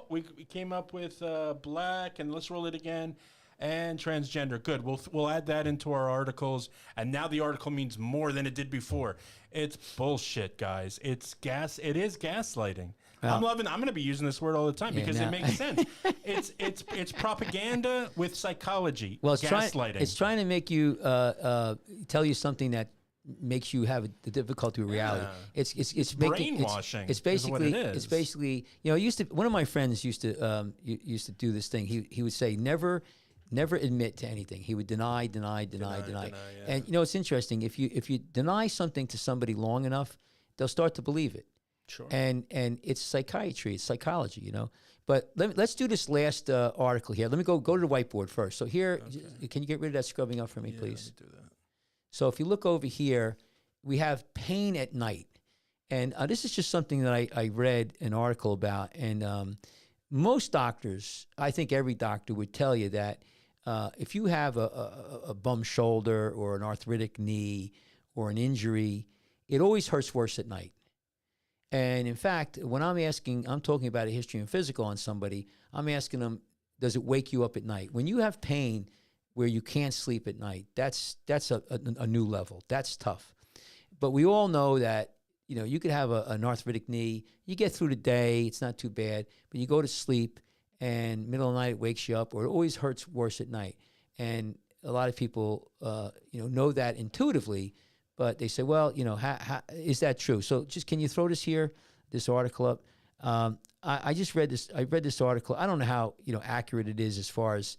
We came up with black, and let's roll it again. And transgender, good. We'll add that into our articles, and now the article means more than it did before. It's bullshit, guys. It is gaslighting. Well, I'm going to be using this word all the time because it makes sense. It's propaganda with psychology. Well, gaslighting. It's trying to make you tell you something that makes you have the difficulty with reality. It's brainwashing. It's basically is what it is. It's basically one of my friends used to do this thing. He would say never admit to anything. He would deny. Yeah. And it's interesting. If you deny something to somebody long enough, they'll start to believe it. Sure. And it's psychiatry, it's psychology, But let's do this last article here. Let me go to the whiteboard first. So here, can you get rid of that scrubbing up for me, please? Let me do that. So if you look over here, we have pain at night. And this is just something that I read an article about. And most doctors, I think every doctor would tell you that if you have a bum shoulder or an arthritic knee or an injury, it always hurts worse at night. And in fact, when I'm talking about a history and physical on somebody, I'm asking them, does it wake you up at night? When you have pain where you can't sleep at night, that's a new level. That's tough. But we all know that, you could have an arthritic knee. You get through the day, it's not too bad, but you go to sleep and middle of the night it wakes you up, or it always hurts worse at night. And a lot of people, know that intuitively, but they say, well, is that true? So can you throw this article up? I just read this. I read this article. I don't know how accurate it is as far as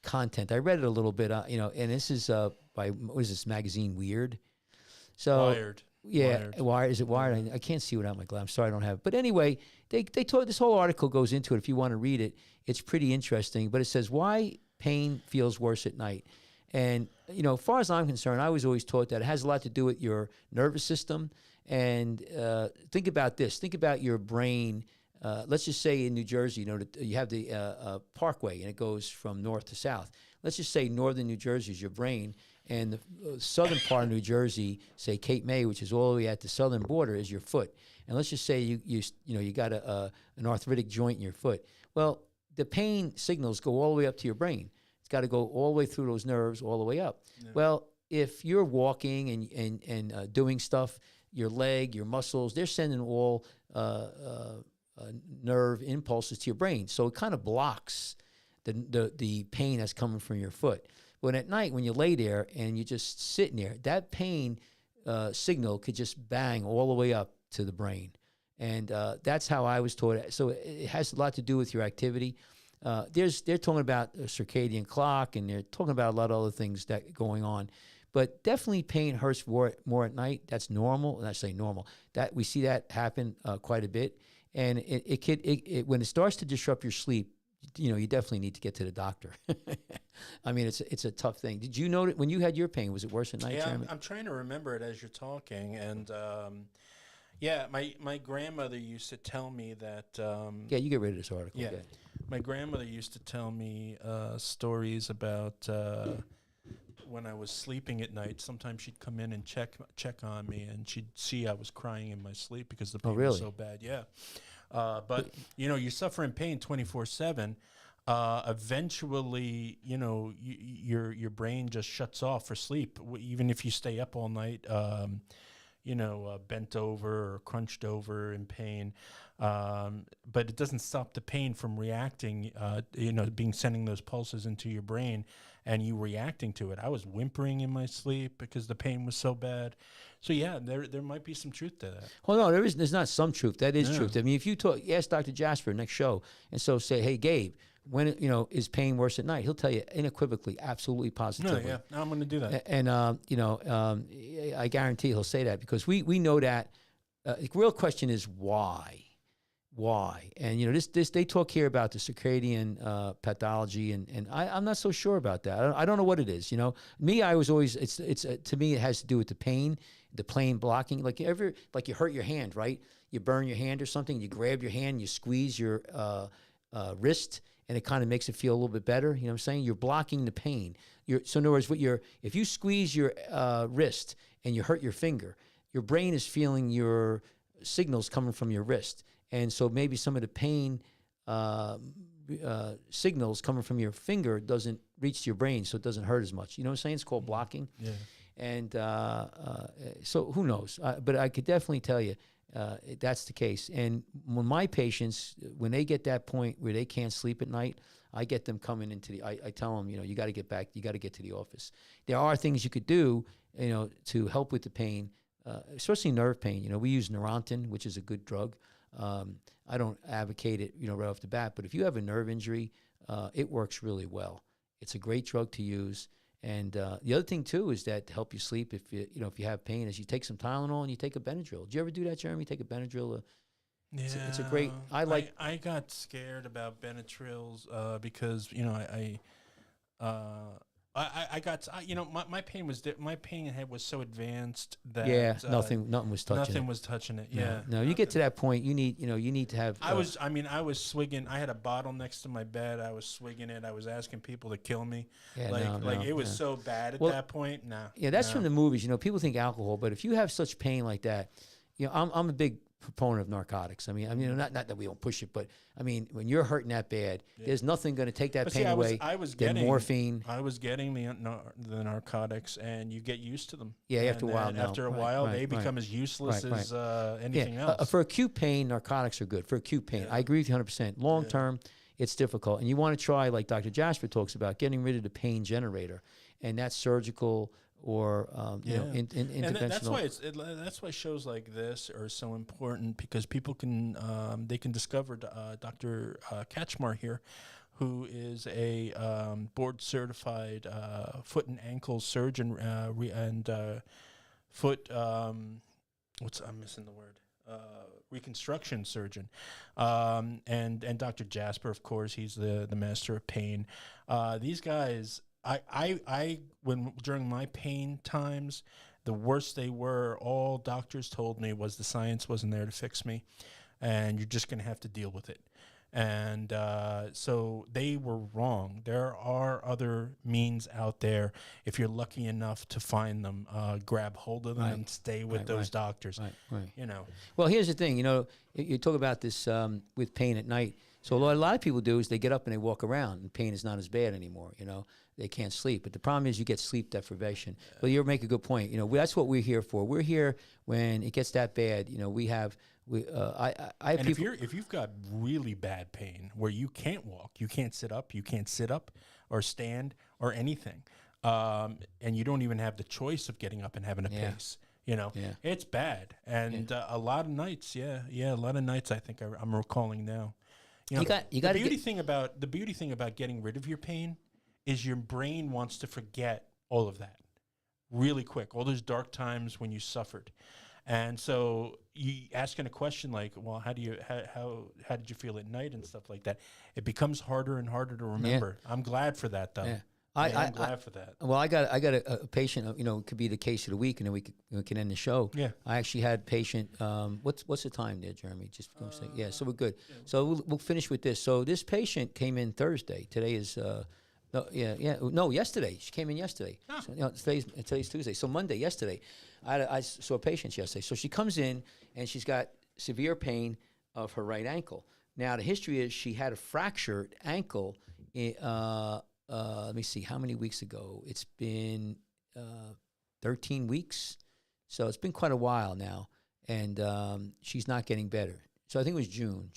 content. I read it a little bit, and this is by what is this magazine? Weird. So Yeah, wired. Is it wired? I can't see without my glass. I'm sorry, I don't have it. But anyway, they told this whole article goes into it. If you want to read it, it's pretty interesting. But it says why pain feels worse at night. And, as far as I'm concerned, I was always taught that it has a lot to do with your nervous system. And think about this. Think about your brain. Let's just say in New Jersey, you have the Parkway, and it goes from north to south. Let's just say northern New Jersey is your brain, and the southern part of New Jersey, say Cape May, which is all the way at the southern border, is your foot. And let's just say you got an arthritic joint in your foot. Well, the pain signals go all the way up to your brain. It's got to go all the way through those nerves, all the way up. Yeah. Well, if you're walking and doing stuff, your leg, your muscles, they're sending all nerve impulses to your brain. So it kind of blocks the pain that's coming from your foot. When at night, when you lay there and you're just sitting there, that pain signal could just bang all the way up to the brain. And that's how I was taught. So it has a lot to do with your activity. They're talking about a circadian clock, and they're talking about a lot of other things that going on. But definitely pain hurts more at night. That's normal. And I say normal. That we see that happen quite a bit. And when it starts to disrupt your sleep, you definitely need to get to the doctor. I mean, it's a tough thing. Did you know that when you had your pain, was it worse at night? Yeah, I'm trying to remember it as you're talking. And my grandmother used to tell me that. Yeah, you get rid of this article. Yeah. My grandmother used to tell me stories about when I was sleeping at night. Sometimes she'd come in and check on me, and she'd see I was crying in my sleep because the pain was so bad. Yeah. But you suffer in pain 24/7. Eventually, your brain just shuts off for sleep, even if you stay up all night. Bent over or crunched over in pain. But it doesn't stop the pain from reacting, sending those pulses into your brain and you reacting to it. I was whimpering in my sleep because the pain was so bad. So yeah, there might be some truth to that. Well, no, there's not some truth. That is truth. I mean, if you ask Dr. Jasper next show, and so say, hey, Gabe, when is pain worse at night? He'll tell you unequivocally, absolutely, positively. No, yeah, I'm going to do that. And I guarantee he'll say that because we know that. The real question is why. And this they talk here about the circadian pathology, and I'm not so sure about that. I don't know what it is. Me, I was always it's to me it has to do with the pain blocking. Like you hurt your hand, right? You burn your hand or something. You grab your hand, you squeeze your wrist, and it kind of makes it feel a little bit better. You know what I'm saying? You're blocking the pain. So in other words, if you squeeze your wrist and you hurt your finger, your brain is feeling your signals coming from your wrist. And so maybe some of the pain signals coming from your finger doesn't reach to your brain, so it doesn't hurt as much. You know what I'm saying? It's called blocking. Yeah. And so who knows? But I could definitely tell you that's the case. And when my patients, when they get that point where they can't sleep at night, I get them coming into I tell them, you got to get back, you got to get to the office. There are things you could do, to help with the pain, especially nerve pain. We use Neurontin, which is a good drug. I don't advocate it, right off the bat, but if you have a nerve injury, it works really well. It's a great drug to use. And the other thing too is that to help you sleep, if you have pain, is you take some Tylenol and you take a Benadryl. Do you ever do that, Jeremy? Take a Benadryl? It's a great. I got scared about Benadryls because my pain was so advanced that nothing was touching it. Nothing was touching it. Yeah. No, you get to that point, you need to have. I was swigging. I had a bottle next to my bed. I was swigging it. I was asking people to kill me. Yeah, it was so bad at that point. Yeah, that's from the movies. People think alcohol, but if you have such pain like that, I'm a big proponent of narcotics. I mean, not that we don't push it, but I mean, when you're hurting that bad, there's nothing going to take that pain away. I was getting morphine. I was getting the narcotics, and you get used to them. Yeah, after a while. After a while, they become as useless as anything else. For acute pain, narcotics are good. For acute pain, I agree with you 100%. Long term, it's difficult, and you want to try, like Dr. Jasper talks about, getting rid of the pain generator, and that's surgical. Or interventional. And that's why shows like this are so important, because people can discover Dr. Kachmar here, who is a board certified foot and ankle surgeon and foot I'm missing the word. Reconstruction surgeon, and Dr. Jasper, of course, he's the master of pain. These guys, when during my pain times, the worse they were, all doctors told me was the science wasn't there to fix me, and you're just going to have to deal with it. And so they were wrong. There are other means out there. If you're lucky enough to find them, grab hold of them and stay with those doctors. Right. You know. Well, here's the thing. You know, you talk about this with pain at night. So what a lot of people do is they get up and they walk around, and pain is not as bad anymore. You know, they can't sleep. But the problem is you get sleep deprivation. Yeah. But you make a good point. You know, that's what we're here for. We're here when it gets that bad. You know, we have. I have and people, if you've got really bad pain where you can't walk, you can't sit up or stand or anything, and you don't even have the choice of getting up and having a pace. You know, it's bad. And a lot of nights, a lot of nights. I think I'm recalling now. You know, the beauty thing about getting rid of your pain is your brain wants to forget all of that really quick, all those dark times when you suffered. And so you asking a question like, well, how did you feel at night and stuff like that? It becomes harder and harder to remember. I'm glad for that, though. Yeah. I'm glad for that. Well, I got a patient. You know, it could be the case of the week, and then we can end the show. Yeah. I actually had a patient. What's the time there, Jeremy? Just say, so we're good. Yeah. So we'll finish with this. So this patient came in Thursday. Today is. Yesterday. She came in yesterday. Oh. So, you know, today's Tuesday. So Monday, yesterday, I saw a patient yesterday. So she comes in, and she's got severe pain of her right ankle. Now, the history is she had a fractured ankle. Let me see, how many weeks ago? It's been 13 weeks. So it's been quite a while now. And she's not getting better. So I think it was June.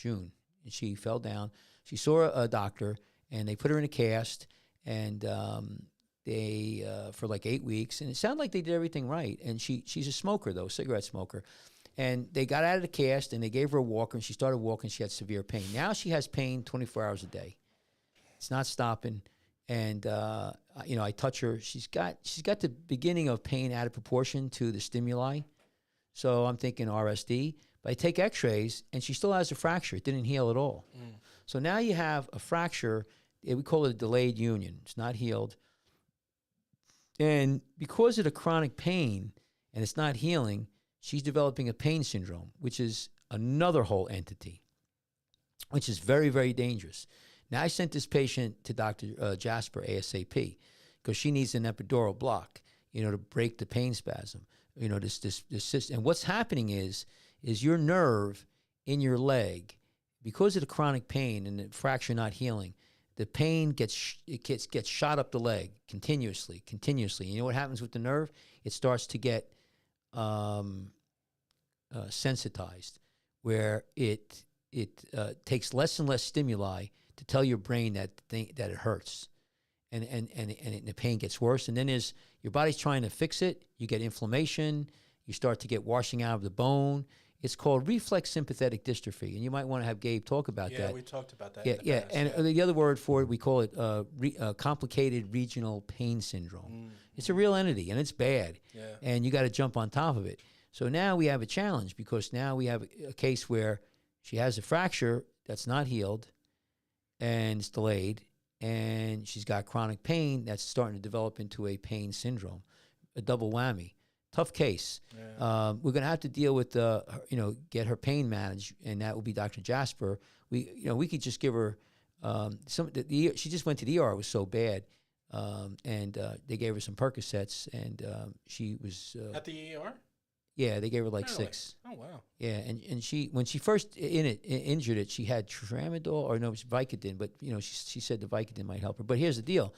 And she fell down. She saw a doctor, and they put her in a cast. And they for like 8 weeks, and it sounded like they did everything right. And she's a smoker, though, cigarette smoker. And they got out of the cast, and they gave her a walker, and she started walking. She had severe pain. Now she has pain 24 hours a day. It's not stopping. And I touch her. She's got the beginning of pain out of proportion to the stimuli. So I'm thinking RSD. But I take X-rays, and she still has a fracture. It didn't heal at all. Mm. So now you have a fracture. We call it a delayed union. It's not healed. And because of the chronic pain and it's not healing, she's developing a pain syndrome, which is another whole entity, which is very, very dangerous. Now, I sent this patient to Dr. Jasper ASAP because she needs an epidural block, to break the pain spasm. This system. And what's happening is your nerve in your leg, because of the chronic pain and the fracture not healing, the pain gets shot up the leg continuously. You know what happens with the nerve? It starts to get sensitized, where it takes less and less stimuli to tell your brain that it hurts, and the pain gets worse. And then your body's trying to fix it. You get inflammation. You start to get washing out of the bone. It's called reflex sympathetic dystrophy, and you might want to have Gabe talk about that. Yeah, we talked about that. Yeah. The other word for it, we call it complicated regional pain syndrome. Mm. It's a real entity, and it's bad. Yeah. And you got to jump on top of it. So now we have a challenge, because now we have a case where she has a fracture that's not healed, and it's delayed, and she's got chronic pain that's starting to develop into a pain syndrome, a double whammy. Tough case. Yeah. We're going to have to deal with get her pain managed, and that will be Dr. Jasper. We could just give her she just went to the ER. It was so bad, and they gave her some Percocets, and she was at the ER. Yeah, they gave her like 6. Oh wow. Yeah, and she, when she first injured it, she had Tramadol, or no, it was Vicodin, but she said the Vicodin might help her. But here's the deal.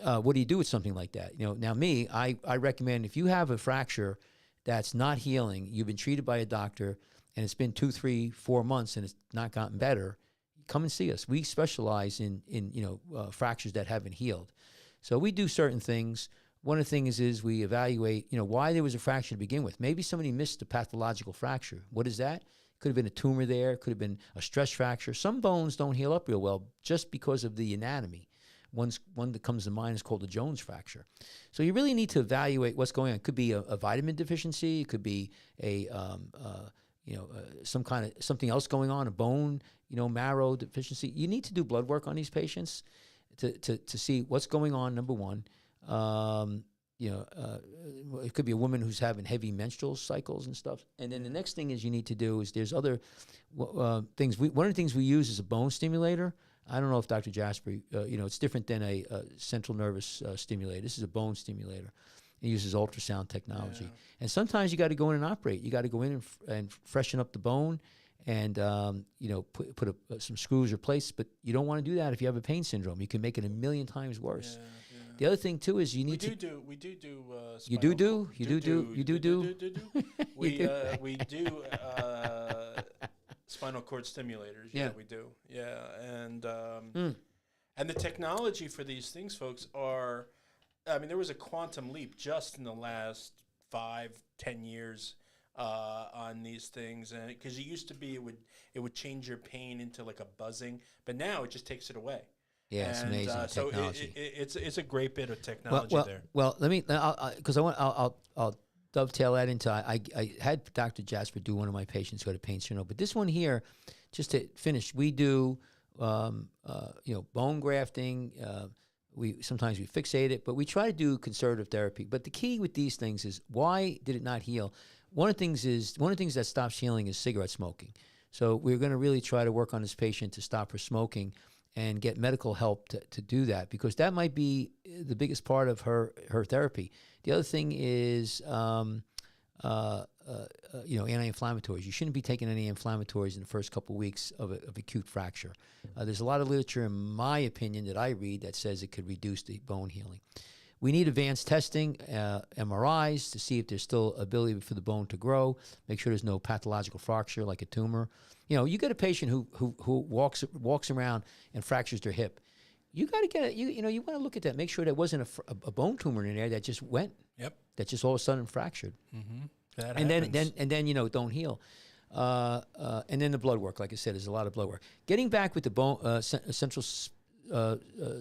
What do you do with something like that? Now me, I recommend, if you have a fracture that's not healing, you've been treated by a doctor, and it's been 2, 3, 4 months and it's not gotten better, come and see us. We specialize in fractures that haven't healed. So we do certain things. One of the things is we evaluate, why there was a fracture to begin with. Maybe somebody missed a pathological fracture. What is that? Could have been a tumor there. Could have been a stress fracture. Some bones don't heal up real well just because of the anatomy. One that comes to mind is called the Jones fracture. So you really need to evaluate what's going on. It could be a vitamin deficiency. It could be something else going on, a bone, marrow deficiency. You need to do blood work on these patients to see what's going on. Number one, it could be a woman who's having heavy menstrual cycles and stuff. And then the next thing is you need to do is there's other things. One of the things we use is a bone stimulator. I don't know if Dr. Jasper, it's different than a central nervous stimulator. This is a bone stimulator. It uses ultrasound technology. Yeah. And sometimes you got to go in and operate. You got to go in and freshen up the bone and, put some screws or plates. But you don't want to do that if you have a pain syndrome. You can make it a million times worse. Yeah. The other thing too is you need We do. We do. Spinal cord stimulators. Yeah, we do. Yeah, and the technology for these things, folks, are. I mean, there was a quantum leap just in the last 5-10 years on these things, and because it used to be it would change your pain into like a buzzing, but now it just takes it away. Yeah, it's amazing technology. So it's a great bit of technology there. Well, let me because I'll dovetail that into I had Dr. Jasper do one of my patients who had a pain syndrome, but this one here, just to finish, we do bone grafting. Sometimes we fixate it, but we try to do conservative therapy. But the key with these things is, why did it not heal? One of the things that stops healing is cigarette smoking. So we're going to really try to work on this patient to stop her smoking and get medical help to do that, because that might be the biggest part of her therapy. The other thing is, anti-inflammatories. You shouldn't be taking any anti-inflammatories in the first couple of weeks of acute fracture. There's a lot of literature, in my opinion, that I read that says it could reduce the bone healing. We need advanced testing, MRIs, to see if there's still ability for the bone to grow. Make sure there's no pathological fracture like a tumor. You get a patient who walks around and fractures their hip. You got to get you want to look at that. Make sure there wasn't a bone tumor in there that just went. Yep. That just all of a sudden fractured. Mm-hmm. And then don't heal. And then the blood work, like I said, there's a lot of blood work. Getting back with the bone central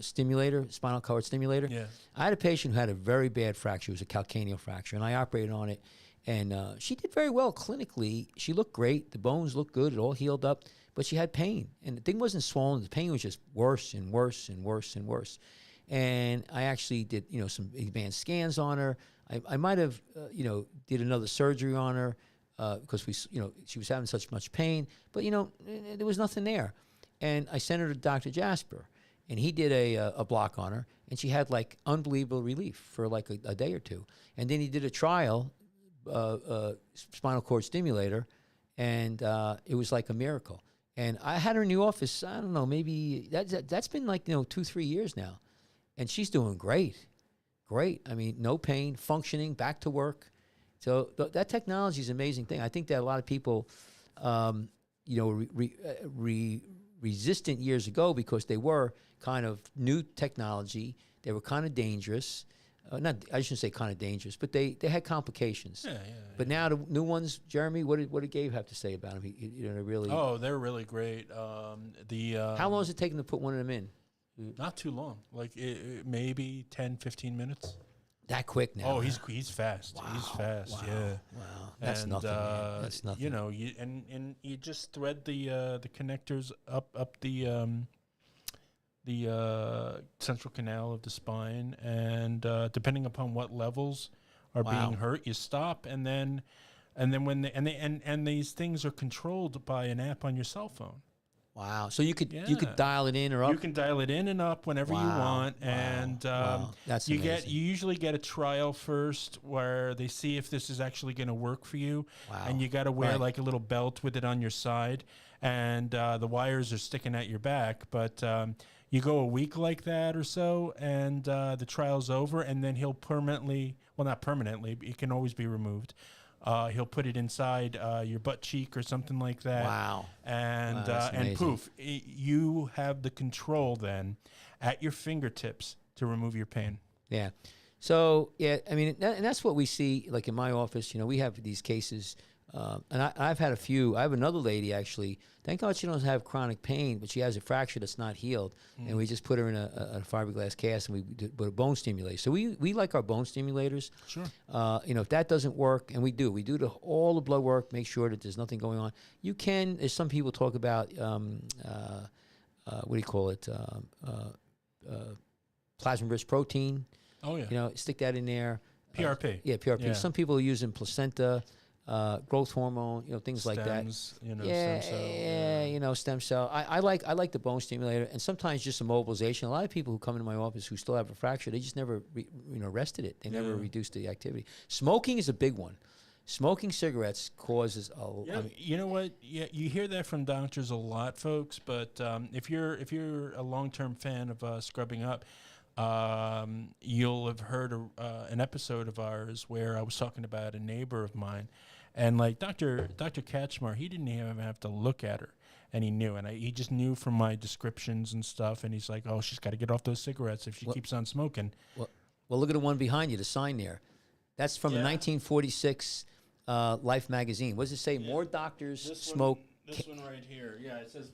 stimulator, spinal cord stimulator. Yeah. I had a patient who had a very bad fracture. It was a calcaneal fracture, and I operated on it. And she did very well clinically. She looked great. The bones looked good. It all healed up. But she had pain. And the thing wasn't swollen. The pain was just worse and worse and worse and worse. And I actually did, some advanced scans on her. I might have, did another surgery on her because she was having such much pain. But, there was nothing there. And I sent her to Dr. Jasper. And he did a block on her. And she had, like, unbelievable relief for, like, a day or two. And then he did a trial, spinal cord stimulator, and it was like a miracle. And I had her in the office, I don't know, maybe that's been like 2-3 years now, and she's doing great. I mean, no pain, functioning, back to work. So that technology is an amazing thing. I think that a lot of people, resistant years ago because they were kind of new technology. They were kind of dangerous. I shouldn't say kind of dangerous, but they had complications. Yeah. But now the new ones, Jeremy, what did Gabe have to say about them? They're really. Oh, they're really great. How long is it taking to put one of them in? Not too long, like maybe 10, 15 minutes. That quick now? Oh, he's fast. Wow. He's fast. Wow. Yeah. Wow. That's nothing. Man. That's nothing. And you just thread the connectors up the central canal of the spine, and depending upon what levels are being hurt, you stop, and then when these things are controlled by an app on your cell phone. Wow! So you could dial it in or up. You can dial it in and up whenever you want, and that's you amazing. You usually get a trial first where they see if this is actually going to work for you, and you got to wear like a little belt with it on your side, and the wires are sticking at your back, but. You go a week like that or so, and the trial's over, and then he'll not permanently, it can always be removed. He'll put it inside your butt cheek or something like that. Wow. And poof, you have the control then at your fingertips to remove your pain. Yeah. So, and that's what we see, like in my office, we have these cases And I've had a few. I have another lady, actually. Thank God she doesn't have chronic pain, but she has a fracture that's not healed. And we just put her in a fiberglass cast, and we put a bone stimulator. So we like our bone stimulators. Sure. If that doesn't work, and we do all the blood work, make sure that there's nothing going on. You can, as some people talk about, what do you call it? Plasma-rich protein. Oh, yeah. Stick that in there. PRP. PRP. Yeah. Some people are using placenta, growth hormone, things like that. Stem cell. Stem cell. I like the bone stimulator, and sometimes just immobilization. A lot of people who come into my office who still have a fracture, they just never rested it. They never reduced the activity. Smoking is a big one. Smoking cigarettes causes you know what? Yeah, you hear that from doctors a lot, folks. But if you're a long-term fan of Scrubbing Up, you'll have heard an episode of ours where I was talking about a neighbor of mine, and like Dr. Kachmar, he didn't even have to look at her, and he knew, and he just knew from my descriptions and stuff, and he's like, oh, she's got to get off those cigarettes if she keeps on smoking. Well, look at the one behind you, the sign there. That's from the 1946 Life magazine. What does it say? More doctors smoke. This one right here. Yeah, it says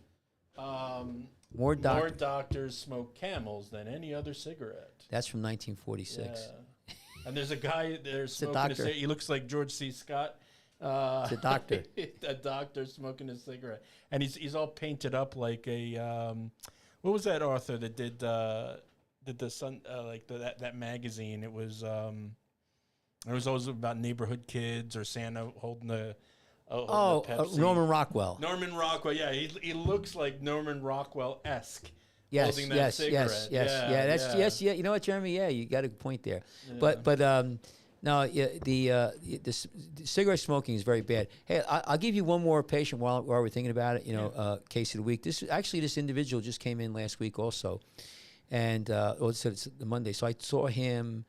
more doctors smoke Camels than any other cigarette. That's from 1946. Yeah. And there's a guy there smoking a cigarette. He looks like George C. Scott. It's a doctor. A doctor smoking a cigarette. And he's all painted up like a what was that author that did the Sun that magazine? It was always about neighborhood kids or Santa holding the Pepsi. Norman Rockwell. Norman Rockwell, yeah, he looks like Norman Rockwell-esque. Yes, holding that cigarette. Yes. You know what, Jeremy? Yeah, you got a point there. Yeah. But no, the cigarette smoking is very bad. Hey, I'll give you one more patient while we're thinking about it. Case of the week. This individual just came in last week also, and so it's the Monday. So I saw him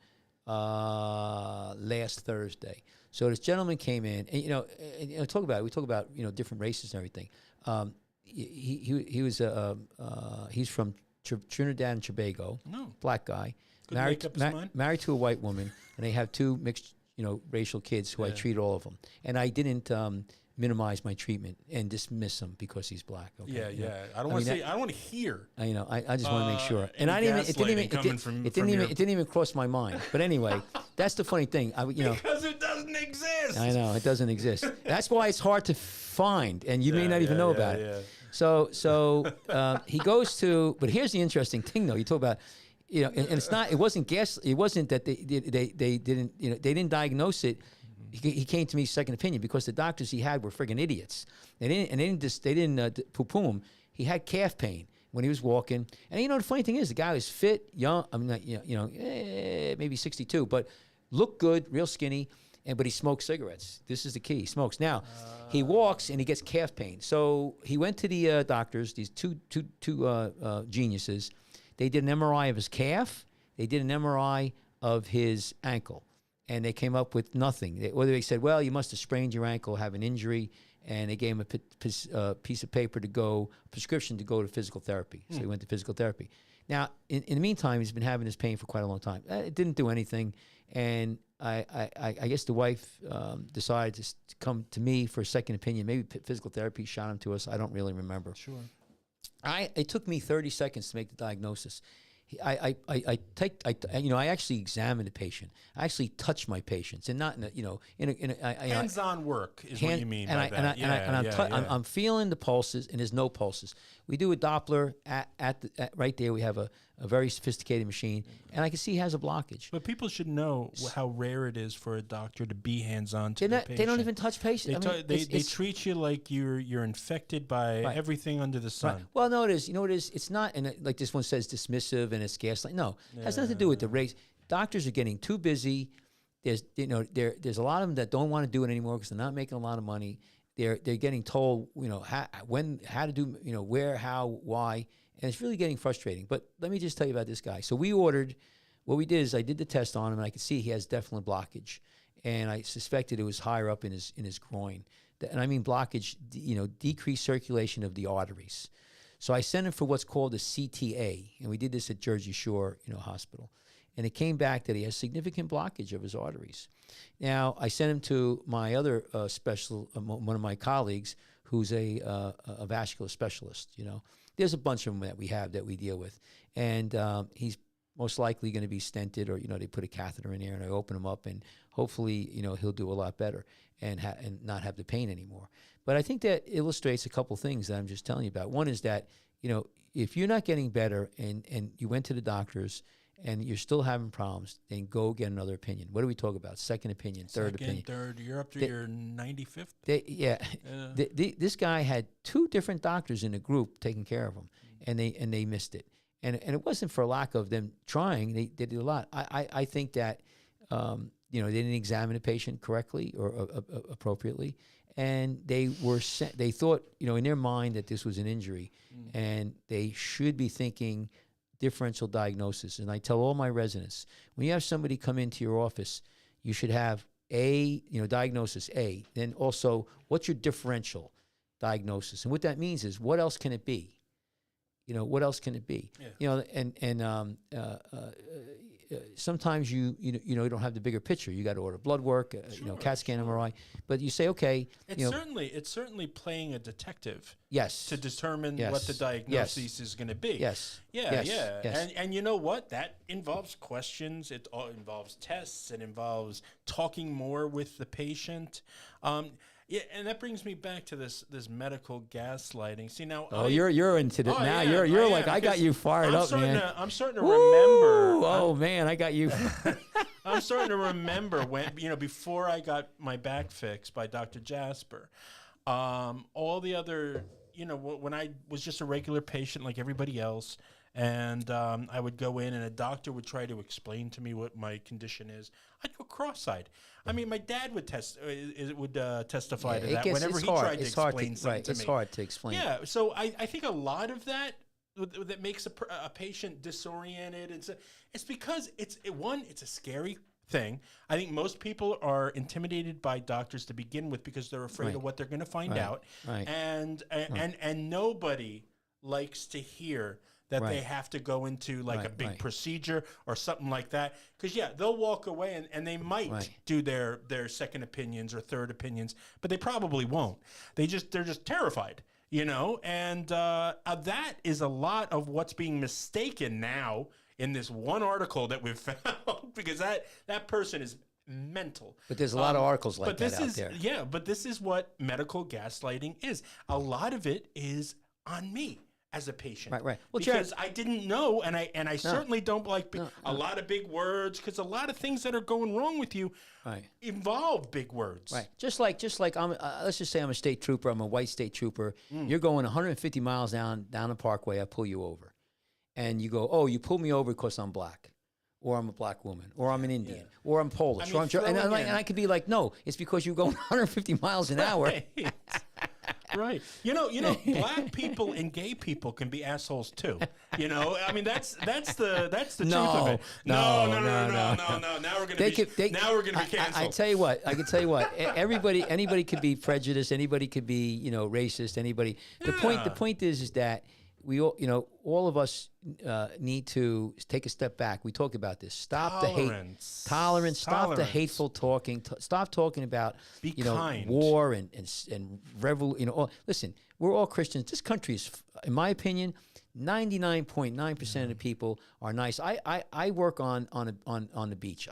last Thursday. So this gentleman came in, and talk about it. We talk about different races and everything. He was he's from Trinidad and Tobago, black guy, married to a white woman, and they have two mixed racial kids who I treat all of them, and I didn't minimize my treatment and dismiss him because he's black. Okay? Yeah. I don't want to say. I don't want to hear. I just want to make sure. And I didn't. It didn't even cross my mind. But anyway, that's the funny thing. Because it doesn't exist. I know it doesn't exist. That's why it's hard to find, and you may not even know about it. So he goes to. But here's the interesting thing, though. You talk about. And it's not. It wasn't gas. It wasn't that they didn't. They didn't diagnose it. He came to me second opinion because the doctors he had were friggin' idiots. They didn't poo-poo him. He had calf pain when he was walking. And the funny thing is, the guy was fit, young. I'm not, maybe 62, but looked good, real skinny. But he smoked cigarettes. This is the key. He smokes. Now, he walks and he gets calf pain. So he went to the doctors. These two geniuses. They did an MRI of his calf. They did an MRI of his ankle. And they came up with nothing. They said, well, you must have sprained your ankle, have an injury, and they gave him a piece of paper prescription to go to physical therapy. So he went to physical therapy. Now, in the meantime, he's been having this pain for quite a long time. It didn't do anything, and I guess the wife decided to come to me for a second opinion. Maybe physical therapy shot him to us. I don't really remember. Sure. It took me 30 seconds to make the diagnosis. I actually examine the patient. I actually touch my patients, and not hands-on work is what you mean by that. I'm feeling the pulses, and there's no pulses. We do a Doppler at right there. We have a very sophisticated machine, and I can see he has a blockage. But people should know how rare it is for a doctor to be hands-on to the patient. They don't even touch patients. They treat you like you're infected by everything under the sun. Right. Well, no, it is. It's not, and like this one says, dismissive and it's gaslight. No, it has nothing to do with the race. Doctors are getting too busy. There's a lot of them that don't want to do it anymore because they're not making a lot of money. They're getting told how to do where, how, why, and it's really getting frustrating. But let me just tell you about this guy. So what we did is I did the test on him, and I could see he has definitely blockage, and I suspected it was higher up in his groin. And I mean blockage, decreased circulation of the arteries. So I sent him for what's called a CTA, and we did this at Jersey Shore, Hospital. and it came back that he has significant blockage of his arteries. Now, I sent him to my other one of my colleagues, who's a vascular specialist. There's a bunch of them that we have that we deal with, and he's most likely going to be stented, or they put a catheter in there and I open him up, and hopefully he'll do a lot better and not have the pain anymore. But I think that illustrates a couple things that I'm just telling you about. One is that if you're not getting better and you went to the doctors and you're still having problems, then go get another opinion. What do we talk about? Second opinion, third opinion. Third, you're up to your 95th. This guy had 2 different doctors in the group taking care of him, and they missed it. And it wasn't for lack of them trying. They did a lot. I think that they didn't examine the patient correctly or appropriately, and they thought in their mind that this was an injury, and they should be thinking differential diagnosis. And I tell all my residents, when you have somebody come into your office, you should have diagnosis A. Then also, what's your differential diagnosis? And what that means is, what else can it be? What else can it be? Yeah. Sometimes you don't have the bigger picture. You got to order blood work, CAT scan, MRI. But you say, okay, it's certainly playing a detective. Yes. To determine what the diagnosis is going to be. Yes. Yeah. Yes. And you know what? That involves questions. It involves tests. It involves talking more with the patient. Yeah, and that brings me back to this medical gaslighting. See now, you're into it now. Yeah, you're like, I got you fired up, man. I'm starting to remember. Oh man, I got you. I'm starting to remember when before I got my back fixed by Dr. Jasper, all the other when I was just a regular patient like everybody else, and I would go in and a doctor would try to explain to me what my condition is. I'd go cross-eyed. I mean, my dad would testify to that whenever he tried to explain something to me. It's hard to explain. Yeah, so I think a lot of that makes a patient disoriented. It's because it's a scary thing. I think most people are intimidated by doctors to begin with because they're afraid of what they're going to find out. Right. And nobody likes to hear that they have to go into like a big procedure or something like that. Because, they'll walk away and they might do their second opinions or third opinions, but they probably won't. They're just terrified, and that is a lot of what's being mistaken now in this one article that we've found, because that person is mental. But there's a lot of articles like that out there. Yeah, but this is what medical gaslighting is. A lot of it is on me as a patient. Right. Well, because I didn't know, and I certainly don't like a lot of big words, because a lot of things that are going wrong with you involve big words. Right. Just like I'm. Let's just say I'm a state trooper. I'm a white state trooper. You're going 150 miles down the parkway. I pull you over, and you go, "Oh, you pulled me over because I'm black, or I'm a black woman, or I'm an Indian, or I'm Polish, or I'm and I could be like, no, it's because you're going 150 miles an hour." Right. Black people and gay people can be assholes too. I mean, that's the truth of it. No. Now we're gonna be canceled. I can tell you what. Anybody could be prejudiced. Anybody could be, racist. Anybody. The point is that we all of us need to take a step back. We talk about this. Stop the hate, tolerance. Stop the hateful talking. Stop talking about kind. War and revel. Listen, we're all Christians. This country is, in my opinion, 99.9% of the people are nice. I work on the beach.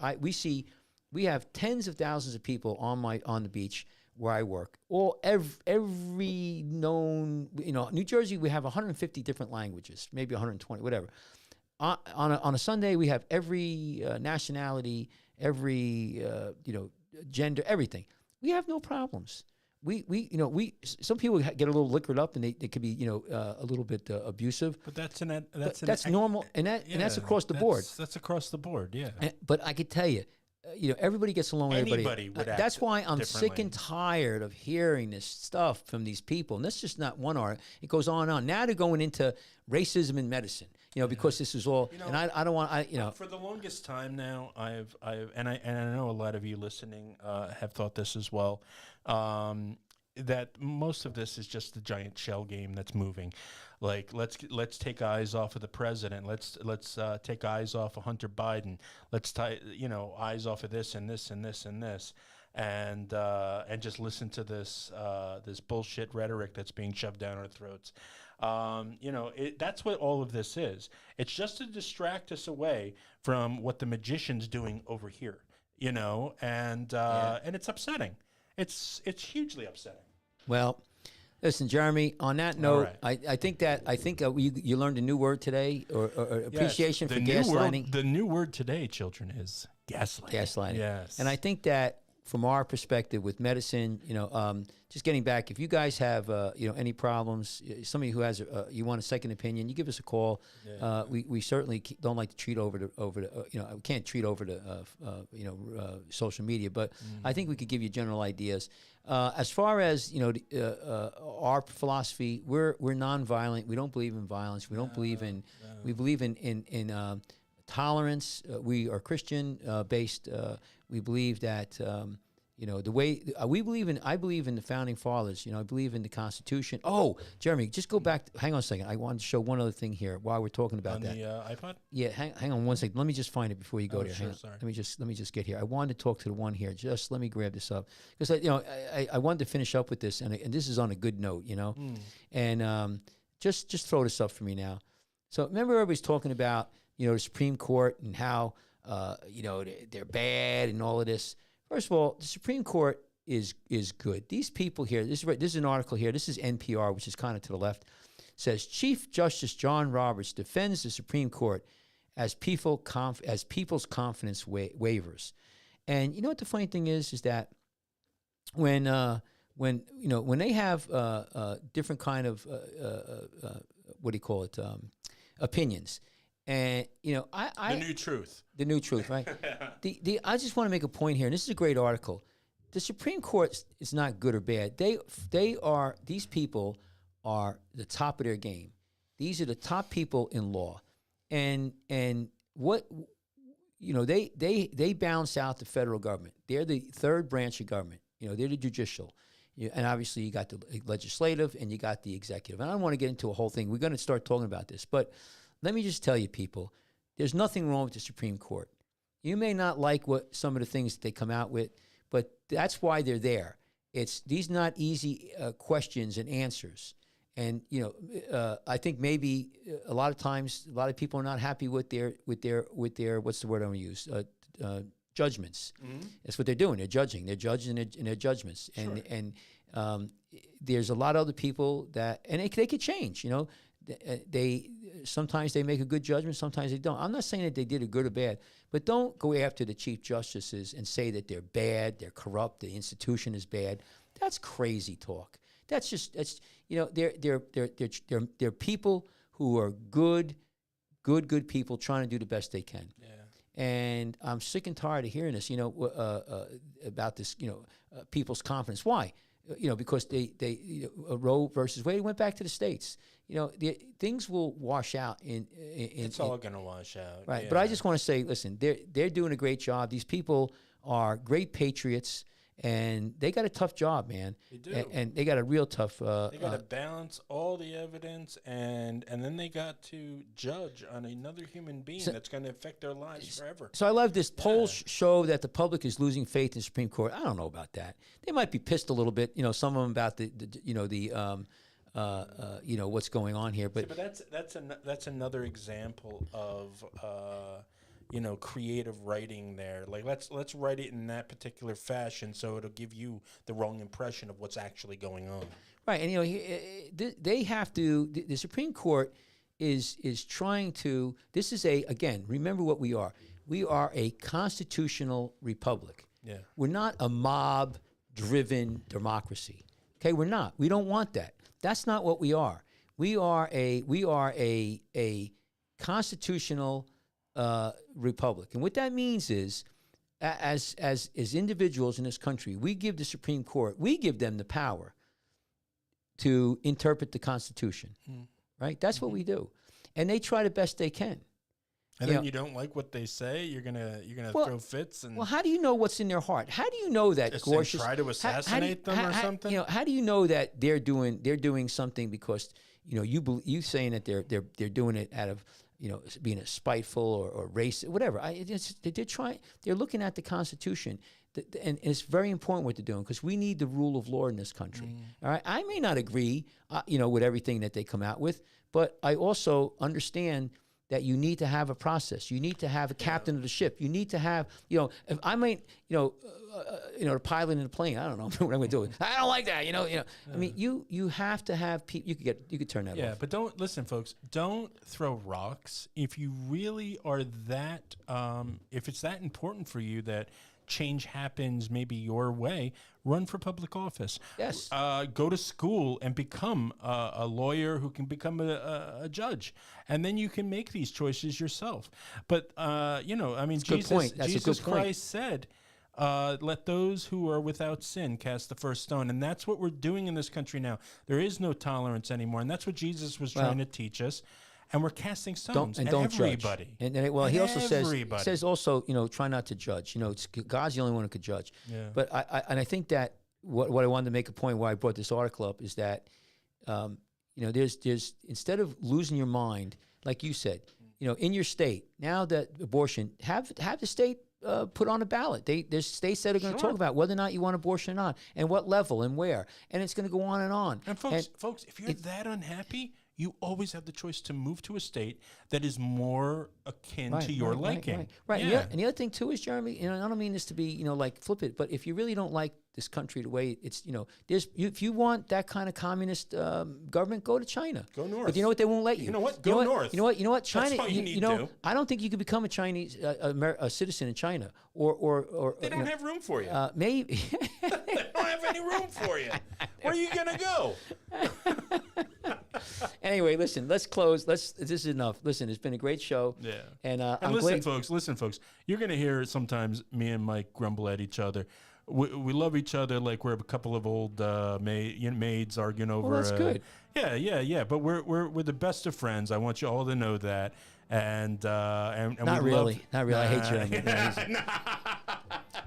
We have tens of thousands of people on the beach where I work. Every known, New Jersey, we have 150 different languages, maybe 120, whatever. On a Sunday, we have every nationality, every gender, everything. We have no problems. Some people get a little liquored up and they could be a little bit abusive. But that's normal, and that's across the board. That's across the board, yeah. But I could tell you, everybody gets along with everybody. Anybody would act That's why I'm sick and tired of hearing this stuff from these people. And that's just not one art. It goes on and on. Now they're going into racism in medicine, because this is all. And I don't want. For the longest time now, I know a lot of you listening have thought this as well. that most of this is just a giant shell game that's moving. Like let's take eyes off of the president. Let's take eyes off of Hunter Biden. Let's eyes off of this and this and this and this, and just listen to this this bullshit rhetoric that's being shoved down our throats. That's what all of this is. It's just to distract us away from what the magician's doing over here. And it's upsetting. It's hugely upsetting. Well, listen, Jeremy. On that note, right. I think you learned a new word today, or appreciation for gaslighting. The new word today, children, is gaslighting. Gaslighting. Yes. And I think that from our perspective with medicine, just getting back, if you guys have any problems, somebody who has you want a second opinion, you give us a call. Yeah. We certainly don't like to treat over we can't treat over to social media, but I think we could give you general ideas. As far as our philosophy, we're nonviolent. We don't believe in violence. We don't believe in. We believe in tolerance. We are Christian based. We believe that the way I believe in the founding fathers. I believe in the Constitution. Oh, Jeremy, just go back. Hang on a second. I wanted to show one other thing here while we're talking about that. On the iPod? Yeah, hang on one second. Let me just find it before you go there. Sure, sorry. Let me just get here. I wanted to talk to the one here. Just let me grab this up because I wanted to finish up with this, and this is on a good note, and just throw this up for me now. So remember, everybody's talking about the Supreme Court and how they're bad and all of this. First of all, the Supreme Court is good. These people here, this is an article here. This is NPR, which is kind of to the left. Says Chief Justice John Roberts defends the Supreme Court as people's confidence wavers. And you know what the funny thing is that when they have different kind of opinions. And the new truth, right? I just want to make a point here, and this is a great article. The Supreme Court is not good or bad. These people are the top of their game. These are the top people in law, and what they balance out the federal government. They're the third branch of government. They're the judicial. And obviously you got the legislative and you got the executive. And I don't want to get into a whole thing. We're going to start talking about this, but let me just tell you, people, there's nothing wrong with the Supreme Court. You may not like what some of the things that they come out with, but that's why they're there. These not easy questions and answers. And I think maybe a lot of times a lot of people are not happy with their what's the word I'm going to use judgments. Mm-hmm. That's what they're doing. They're judging. They're judging in their judgments. Sure. And there's a lot of other people that they could change. They sometimes they make a good judgment, sometimes they don't. I'm not saying that they did a good or bad, but don't go after the chief justices and say that they're bad, they're corrupt, the institution is bad. That's crazy talk. They're people who are good people trying to do the best they can. Yeah. And I'm sick and tired of hearing this, about this, people's confidence. Why? Because they Roe versus Wade went back to the states. Things will wash out. It's all going to wash out, right? Yeah. But I just want to say, listen, they're doing a great job. These people are great patriots, and they got a tough job, man. They do, and they got a real tough. They got to balance all the evidence, and then they got to judge on another human being that's going to affect their lives forever. So I love this. Polls show that the public is losing faith in the Supreme Court. I don't know about that. They might be pissed a little bit. Some of them about what's going on here. But that's another example of creative writing there. Like let's write it in that particular fashion so it'll give you the wrong impression of what's actually going on. Right, and they have to. The Supreme Court is trying to. This is again. Remember what we are. We are a constitutional republic. Yeah, we're not a mob-driven democracy. Okay, we're not. We don't want that. That's not what we are. We are a constitutional republic, and what that means is, as individuals in this country, we give the Supreme Court, we give them the power to interpret the Constitution. Right? That's what we do, and they try the best they can. And then you don't like what they say. You're gonna throw fits. And well, how do you know what's in their heart? How do you know that Gorsuch try to assassinate them or something? You know, how do you know that they're doing something because you saying that they're doing it out of being a spiteful or racist, whatever. They're looking at the Constitution, and it's very important what they're doing because we need the rule of law in this country. All right, I may not agree, with everything that they come out with, but I also understand that you need to have a process. You need to have a captain of the ship. You need to have, if I might, the pilot in the plane. I don't know what I'm going to do. I don't like that. I mean, you have to have people. You could turn that off. Yeah, but don't listen, folks. Don't throw rocks if you really are that. If it's that important for you that change happens maybe your way, run for public office. Yes. Go to school and become a lawyer who can become a judge. And then you can make these choices yourself. But, I mean, Jesus Christ said, let those who are without sin cast the first stone. And that's what we're doing in this country now. There is no tolerance anymore. And that's what Jesus was trying to teach us. And we're casting stones at everybody. Judge. And he also says also, try not to judge. It's God's the only one who could judge. Yeah. But I think that what I wanted to make a point why I brought this article up is that, there's instead of losing your mind, like you said, in your state, now that abortion, have the state put on a ballot. There's states that are going to talk about whether or not you want abortion or not, and what level and where, and it's going to go on and on. And folks, if you're that unhappy, you always have the choice to move to a state that is more akin to your liking. Right. Yeah. And the other thing too is, Jeremy, I don't mean this to be, like flip it, but if you really don't like this country the way it's, if you want that kind of communist government, go to China. Go north. But you know what? They won't let you. You know what? Go north. You know what? China. That's all you need to do. I don't think you could become a Chinese a citizen in China or they don't have room for you. Maybe they don't have any room for you. Where are you gonna go? Anyway, listen, let's close. This is enough. Listen, it's been a great show. Yeah. And listen, folks, you're going to hear sometimes me and Mike grumble at each other. We love each other like we're a couple of old maids arguing over. Well, that's good. Yeah. But we're the best of friends. I want you all to know that. And not really. I hate you.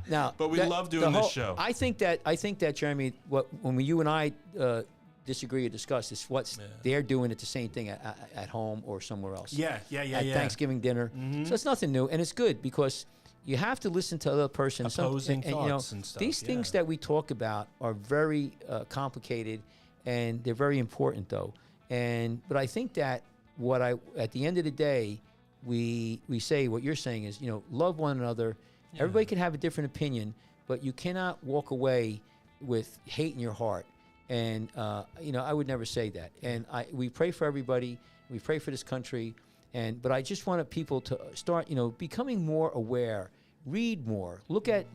Now, but we love doing this show. I think that Jeremy, when you and I disagree or discuss is they're doing it the same thing at home or somewhere else. Yeah. At Thanksgiving dinner. Mm-hmm. So it's nothing new, and it's good because you have to listen to other person's opposing thoughts and stuff. These things that we talk about are very complicated, and they're very important though. But I think that at the end of the day, we say what you're saying is love one another. Yeah. Everybody can have a different opinion, but you cannot walk away with hate in your heart. And I would never say that. And we pray for everybody. We pray for this country. But I just wanted people to start, becoming more aware. Read more. Look at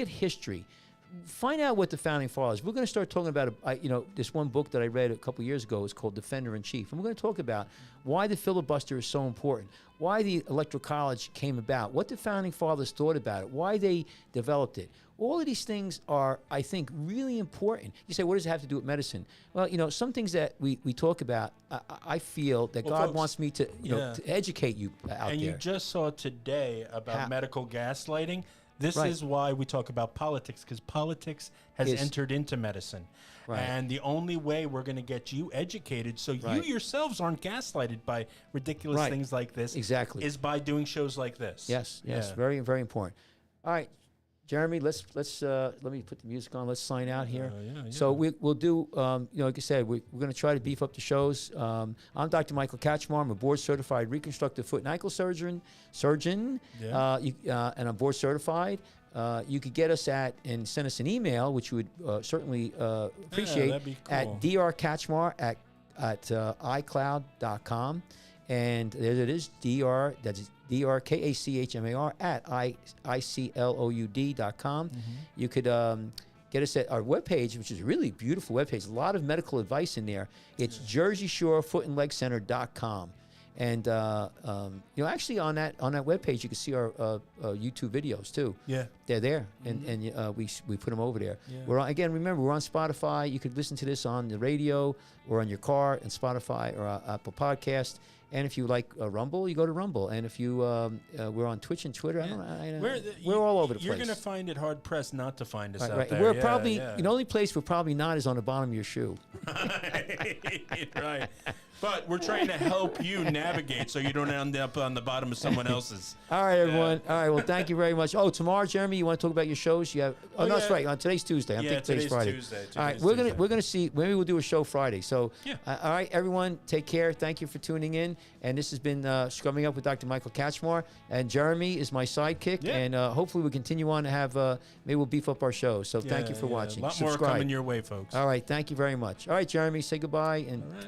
history. Find out what the founding fathers. We're going to start talking about this one book that I read a couple years ago is called Defender in Chief, and we're going to talk about why the filibuster is so important, why the Electoral College came about, what the founding fathers thought about it, why they developed it. All of these things are, I think, really important. You say, what does it have to do with medicine? Well, some things that we talk about, I feel that God folks, wants me to, to educate you out there. And you just saw today about medical gaslighting. This is why we talk about politics, because politics has entered into medicine. Right. And the only way we're going to get you educated so you yourselves aren't gaslighted by ridiculous things like this is by doing shows like this. Yes, very, very important. All right, Jeremy, let's let me put the music on. Let's sign out here. So we'll do, like I said, we're going to try to beef up the shows. I'm Dr. Michael Kachmar. I'm a board-certified reconstructive foot and ankle surgeon. And I'm board-certified. You could get us and send us an email, which you would certainly appreciate, that'd be cool. at drkachmar at iCloud.com. And there it is, that's drkachmar at icloud.com. Mm-hmm. You could get us at our webpage, which is a really beautiful webpage. A lot of medical advice in there. It's JerseyShoreFootandLegCenter.com. And actually on that webpage, you can see our YouTube videos too. Yeah, they're there, and we put them over there. Yeah. We're on, again. Remember, we're on Spotify. You could listen to this on the radio or on your car, and Spotify or Apple Podcast. And if you like Rumble, you go to Rumble. And if you, we're on Twitch and Twitter. We're all over the place. You're going to find it hard pressed not to find us out there. We're probably the only place we're probably not is on the bottom of your shoe. Right. But we're trying to help you navigate so you don't end up on the bottom of someone else's. All right, everyone. All right. Well, thank you very much. Oh, tomorrow, Jeremy, you want to talk about your shows? You have. Oh, no, that's right. Today's Tuesday. I think today's Friday. Tuesday. All right. We're gonna see. Maybe we'll do a show Friday. So, all right, everyone. Take care. Thank you for tuning in. And this has been Scrumming Up with Dr. Michael Kachmar. And Jeremy is my sidekick. Yeah. And hopefully we continue on to have. Maybe we'll beef up our show. So thank you for watching. A lot more coming your way, folks. All right. Thank you very much. All right, Jeremy. Say goodbye and.